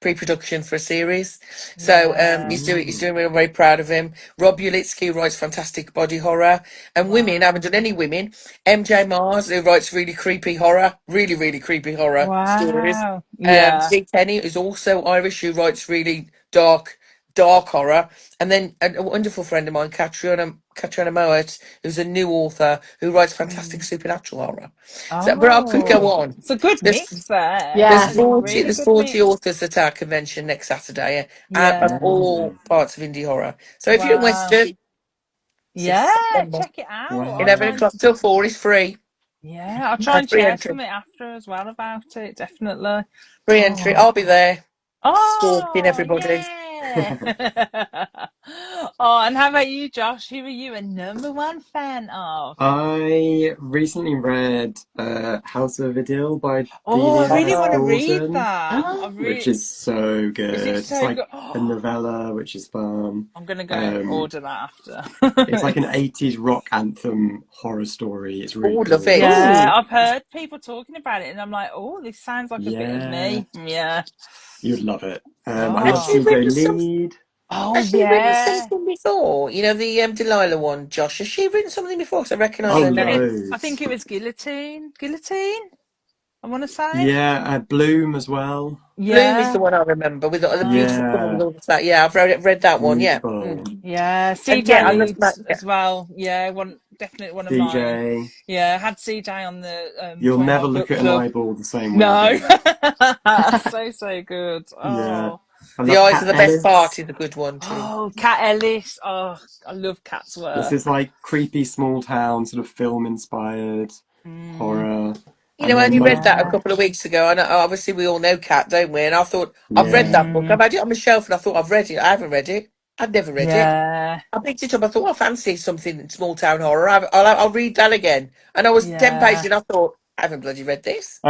pre-production for a series, so Yeah. he's doing. We're very proud of him. Rob Ulitsky, who writes fantastic body horror, and women, I haven't Wow. done any women. MJ Mars, who writes really creepy horror, really creepy horror stories. Wow. Yeah. Big Penny is also Irish, who writes really dark horror. And then a wonderful friend of mine, Catriona Mowat, who's a new author who writes fantastic Mm. supernatural horror. So, but I could go Oh, on. it's a good There's mix there. there's Yeah. That is a 40 really there's good 40 mix. authors at our convention next Saturday, of Yeah. all parts of indie horror. So if you're in Wow. Western, 6th Yeah. September, Check it out. I'll Wow. 11 try and. o'clock till 4 is free. Yeah, I'll try and Free share entry. something after as well about it. Definitely. Free entry. Oh. I'll be there stalking Oh, everybody. yeah. Oh, and how about you, Josh? Who are you a number one fan of? I recently read House of Idyll by Oh, I Delia really S. want to Oh, read Dawson, that. I Oh, which really. is so Is it good. It's so like good? a Oh, novella, which is fun. I'm gonna go and Um, order that after. it's like an 80s rock anthem horror story. It's really love cool. it. Yeah, ooh, I've heard people talking about it, and I'm like, oh, this sounds like a bit of Yeah, me. Yeah. you'd love it. I Has love Oh. she CJ written some? Lead. Oh, Has she written yeah. something before? You know, the Delilah one, Josh. Has she written something before? 'Cause I I recognise Oh, her think name. I think loads. it was guillotine. Guillotine. I want to say. Yeah, Bloom as well. Bloom is the Yeah. one I remember with the beautiful cover with Yeah, all of that. Yeah, I've read that one. Yeah. beautiful. Yeah, And yeah, CJ I love that. Leeds as well. Yeah, definitely one of mine. CJ. Yeah, had CJ on the You'll never 20 look book at an club. eyeball the same way No, again. so good. Yeah. Oh, I The love Eyes are Cat the Best Part Ellis. is a good one too. oh, Cat Ellis. Oh, I love Cat's This work. is like creepy small town, sort of film inspired Mm, horror. You And know, I then only read like, that a yeah. couple of weeks ago, and obviously we all know Cat, don't we? And I thought I've read yeah, that book. I've Mm, had it on my shelf, and I thought I've read it. I haven't read it. I've never read it. yeah. I picked it up. I thought I fancy something in small town horror. I'll read that again. And I was 10 pages, Yeah. and I thought I haven't bloody read this.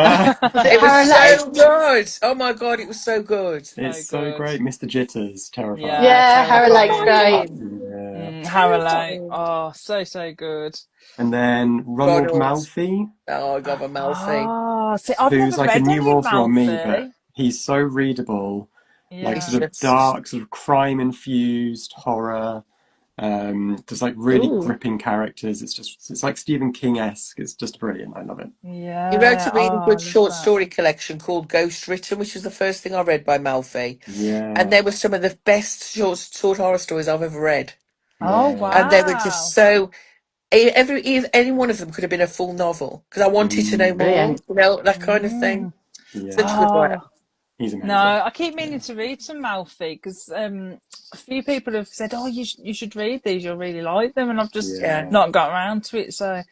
was it It was Harrow Lake? so good. Oh my god, it was so good. So it's so good. great. Mr. Jitters, Yeah, terrifying. Yeah, Harrow Lake's terrifying. great. Terrifying. Yeah. Harrowlake. Terrifying. Oh, so good. And then Ronald Ronald. Malfi, Oh god, I'm Malfi. Oh, see, I've who's never like a read new any author on me, but Malfi. he's so readable, like It's Yeah. sort of just dark, sort of crime infused horror. Just like really Ooh, gripping characters. It's like Stephen King-esque. It's just brilliant. I love it. he wrote Yeah. a really Oh, I good love short that. story collection called Ghost Written, which was the first thing I read by Malfi. And Yeah, they were some of the best short horror stories I've ever read. Oh, yeah. And they were just wow. so any one of them could have been a full novel because I wanted to know more. Brilliant. You know, that kind of thing. Such a Yeah, good writer. Oh, he's no, amazing. I keep meaning to read some Malfi because a few people have said, "Oh, you should read these. You'll really like them," and I've just Yeah. not got around to it. So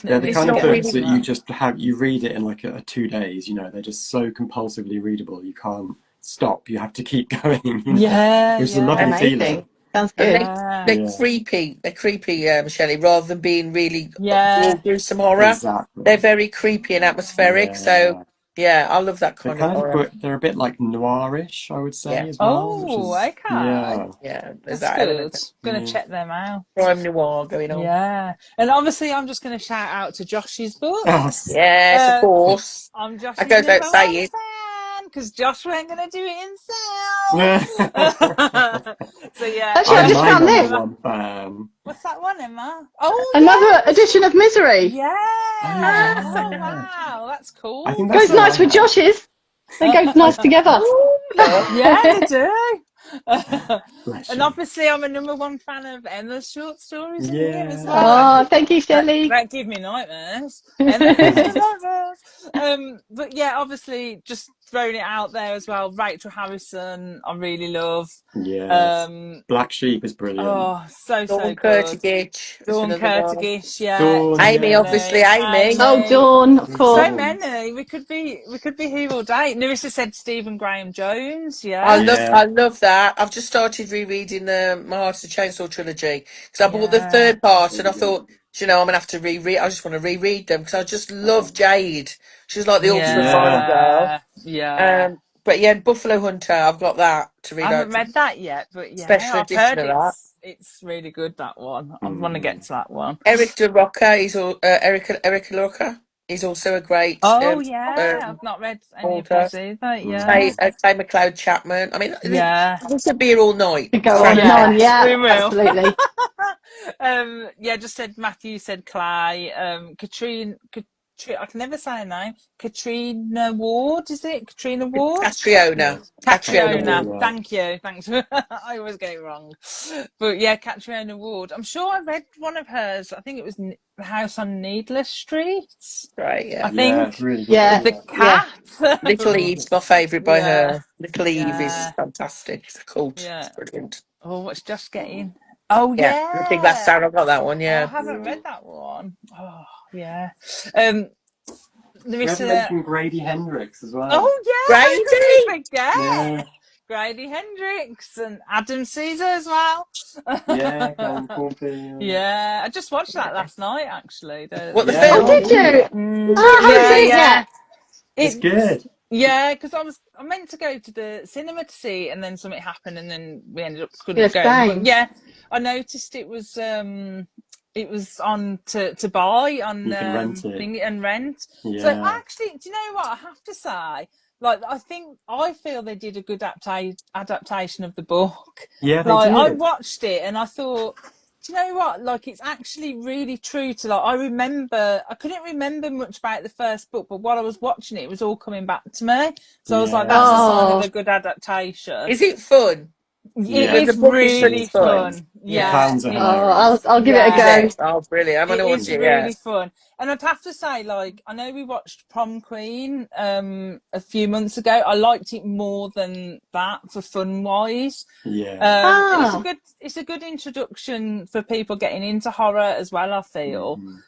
They're definitely the need It's kind to of not get books onto really. that you that. just you read it in like 2 days. You know, they're just so compulsively readable. You can't stop. You have to keep going. You know, Yeah, which is a yeah, lovely Amazing. feeling. Sounds And good. they're yeah, Yeah, creepy. They're creepy, Shelley, rather than being really yeah. gruesome horror. They're exactly. very creepy and atmospheric. So Yeah, yeah, I love that they're kind of kind of horror. they're a bit like noirish, I would say Yeah, as well, which Oh, is okay. yeah, yeah. There's That's that good. element of Gonna yeah. check them out. crime noir going on. Yeah, and obviously I'm just gonna shout out to Josh's Oh, books. Yes, of Uh, course. I'm That Josh's goes without #1 saying. fan because Josh weren't gonna do it I'm himself. So yeah, Actually, I just my found number this. one fan. what's that one, Emma? Oh Another yes, edition of Misery. Oh yeah. Oh yeah, wow, that's I cool. think that's Goes the one I nice with have. Josh's. They go nice together. Ooh, love. Yeah, they do. Bless And you. obviously, I'm a #1 fan of Emma's short stories in here as well. Oh, thank you, Shelley. That give me nightmares. Emma gives me nightmares. But yeah, obviously, just throwing it out there as well. Rachel Harrison, I really love. Yes, Um, Black Sheep is brilliant. oh, so Dawn good. 𝐤𝐤𝐞𝐜 is Dawn another one. Curtis, yeah, Dawn, Amy, yeah. obviously, definitely. Amy. Oh, Amy. Dawn, of course. So Dawn. many. We could be who all day. Nerissa said Stephen Graham Jones. Yeah, Yeah, I love that. I've just started rereading the My Heart is a Chainsaw trilogy because I bought the yeah, third part and I really good. thought, "Do you know, I'm gonna have to reread. I just want to reread them because I just love Jade. She's like the ultimate final Yeah, girl. yeah, yeah. But yeah, Buffalo Hunter. I've got that to I read haven't out. read that yet, but yeah, Special I've edition heard of that. it's really good, that one. I want to get hmm to that one. Eric De Rocca. Eric Lorca. He's also a great Oh yeah, I've not read any of author. his either. hmm Yeah, Tay McLeod Chapman. I mean, yeah, this would be here all night. To go on and Frankly, yeah. on. Yeah, We will. absolutely. Yeah, just said Matthew said Clay. I can never say her name. Katrina Ward, is it? Katrina Ward? Yeah, Catriona Catriona, Ward. Catriona. thank you. Thanks. I always get it wrong. But yeah, Catriona Ward. I'm sure I read one of hers. I think it was The House on Needless Street. Right, I yeah. Yeah, it's think. really good With Yeah, one. the Yeah. yeah. Little cat. Eve's my favourite by Yeah. her. Little Eve is Yeah. fantastic. It's a cult. It's Yeah. brilliant. Oh, what's just getting? Oh Yeah, I think that's yeah. Sarah. I've got that one. Oh, I Yeah. haven't read that one. Oh yeah. Um, there We is haven't mentioned Grady Hendrix as well. Oh yeah. How could Grady. we forget? Yeah, Grady Hendrix and Adam Caesar as well. yeah, Karen Cornfield. Yeah, I just watched that last night actually. What the Yeah, Oh, me film? did too. you? It's Oh, I haven't Yeah, seen it good. yeah. yet. It's It's good. yeah, because I meant to go to the cinema to see it, and then something happened, and then we ended up Yeah, couldn't go. But same. yeah, I noticed it was on to buy on You can rent it. thing and rent. So Yeah. actually, do you know what I have to say? Like I feel they did a good adaptation of the book. Yeah, they Like I did. watched it and I thought, do you know what? Like it's actually really true to like I couldn't remember much about the first book, but while I was watching it, it was all coming back to me. So I was like, that's a Yeah. sign of Oh, a good adaptation. Is it fun? It The Yes. is book is It such really is fun. fun. fun. The Yeah. Yeah, clowns are oh, I'll hilarious. I'll give it a Is yeah. go. it? Oh, brilliant. I'm going It to is watch it. Yeah. really fun. And I'd have to say, like, I know we watched Prom Queen a few months ago. I liked it more than that for fun wise. Yeah. And Oh, it's a good introduction for people getting into horror as well, I feel. hmm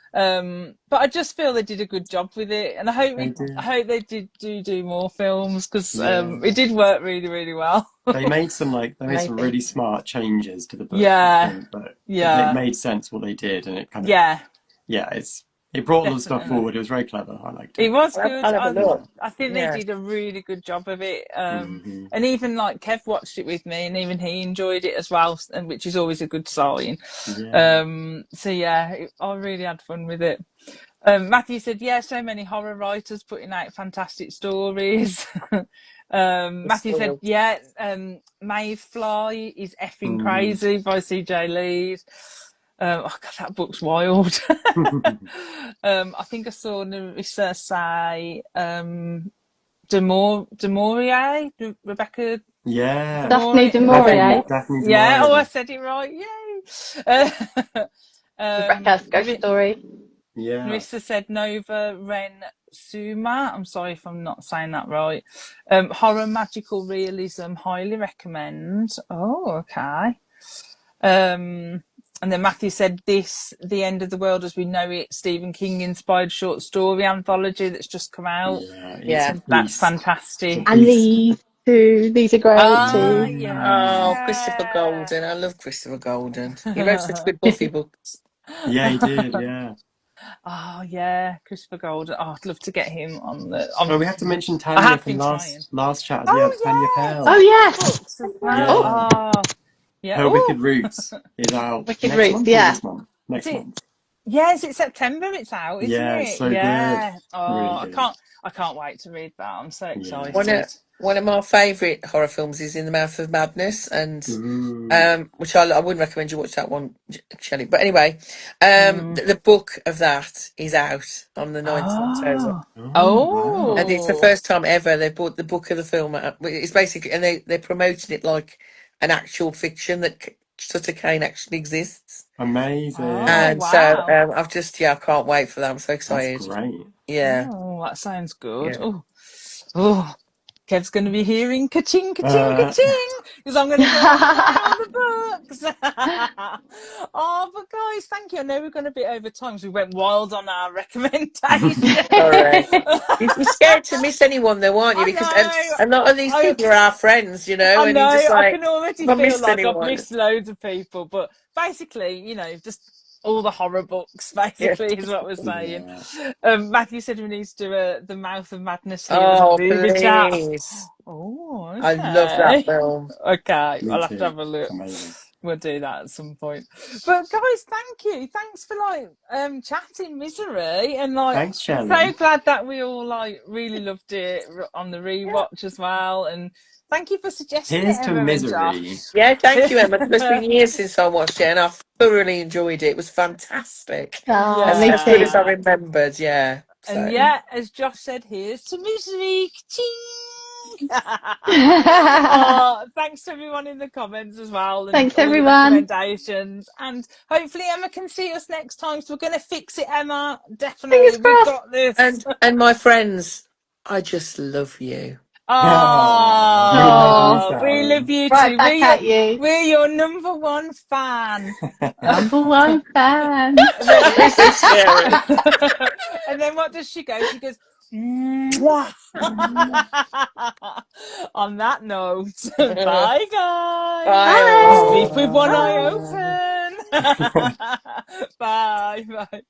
But I just feel they did a good job with it, and They I did. hope they do more films because Yeah. it did work really really well. They made some maybe. really smart changes to the book, I Yeah, think, but it yeah, made sense what they did, and it kind of yeah, yeah, it brought all the stuff definitely. forward. It was very clever. I liked It it. was good. I'll have a look. I think they Yeah. did a really good job of it. hmm And even like Kev watched it with me, and even he enjoyed it as well, and which is always a good sign. Yeah. So yeah, I really had fun with it. Matthew said, yeah, so many horror writers putting out fantastic stories. It's Matthew said, spoiled. yeah, Mayfly is effing Mm. crazy by CJ Leeds. Oh God, that book's wild. I think I saw Nerissa say Rebecca Yeah. Daphne Demore. du Maurier. Daphne du Yeah, oh, I Maurier. said it right. Yay. Rebecca's ghost story. Yeah. Marissa said Nova Ren Suma. I'm sorry if I'm not saying that right. Horror magical realism, highly recommend. Oh, okay. And then Matthew said this, The End of the World as We Know It, Stephen King inspired short story anthology that's just come out. Yeah, it's Yeah. a That's beast. fantastic. It's a And beast. these two, these are great too. Oh, Christopher Yeah. Golden. I love Christopher Golden. He wrote such good Buffy books. Yeah, he did. Yeah. Oh yeah, Christopher Golden. Oh, I'd love to get him on the. Oh, we have to mention I Tanya have from been trying. last chat. Yeah, Tanya Oh yeah, Oh Pell. Tanya's yes. books as well. Oh, Yeah. Oh yeah. Her Oh, Wicked Roots is out Wicked next Roots. month or Yeah. this month? is Next it? month. Yeah, is it September? It's out, isn't Yeah, it's it? so good. Yeah. Oh, Really good. I can't wait to read that. I'm so Yeah. excited. One of my favourite horror films is In the Mouth of Madness, and Ooh. which I wouldn't recommend you watch that one, Shelley. But anyway, Mm. the book of that is out on the 9th of October. Oh. Oh, wow. And it's the Oh. first time ever they've bought the book of the film out. It's basically, and they're promoting it like an actual fiction that Sutter Kane actually exists. Oh, Amazing. And so wow. I can't wait for that. I'm so That's excited. great. Yeah, Oh, that sounds good. yeah. Oh, oh. Kev's going to be hearing ka-ching, ka-ching, Uh, ka-ching, because I'm going to be able to buy all the books. Oh, but guys, thank you. I know we're going to be over time, so we went wild on our recommendations. Sorry. You're scared to miss anyone though, aren't you? I Because know. a lot of these people are our friends, I and you're just know. I like, can already have I feel missed like I've anyone? missed loads of people, but basically, just all the horror books. Yeah. Basically, is what we're saying. yeah. Matthew said we need to do the Mouth of Madness here as a Oh, movie chat. please. Oh, I love that okay. film. Okay, Me I'll have to too. have a look. Amazing. We'll do that at some point. But guys, thank you. Thanks for chatting Misery, and Thanks, so Shelley. glad that we all really loved it on the rewatch as well. And thank you for suggesting it, Here's to Emma and misery. Josh. Yeah, thank you, Emma. It's been years since I watched it, and I thoroughly enjoyed it. It was fantastic. Oh, As me good too. as I Yeah. remembered, yeah. And So, yeah, as Josh said, here's to Misery. Ka-ching! Oh, thanks to everyone in the comments as well, and Thanks, all your everyone. recommendations. And hopefully Emma can see us next time. So we're going to fix it, Emma. fingers Definitely, we've crossed. got this. And my friends, I just love you. Oh, we love you, Oh, Oh, we love Sharon. you right too. back at you. We're your number one fan. Number one fan. And then, Don't be so scary. and then what does she go? She goes, mwah. On that note, bye guys. Bye, Bye. Sleep with one everyone. eye Bye. open. Bye. Bye.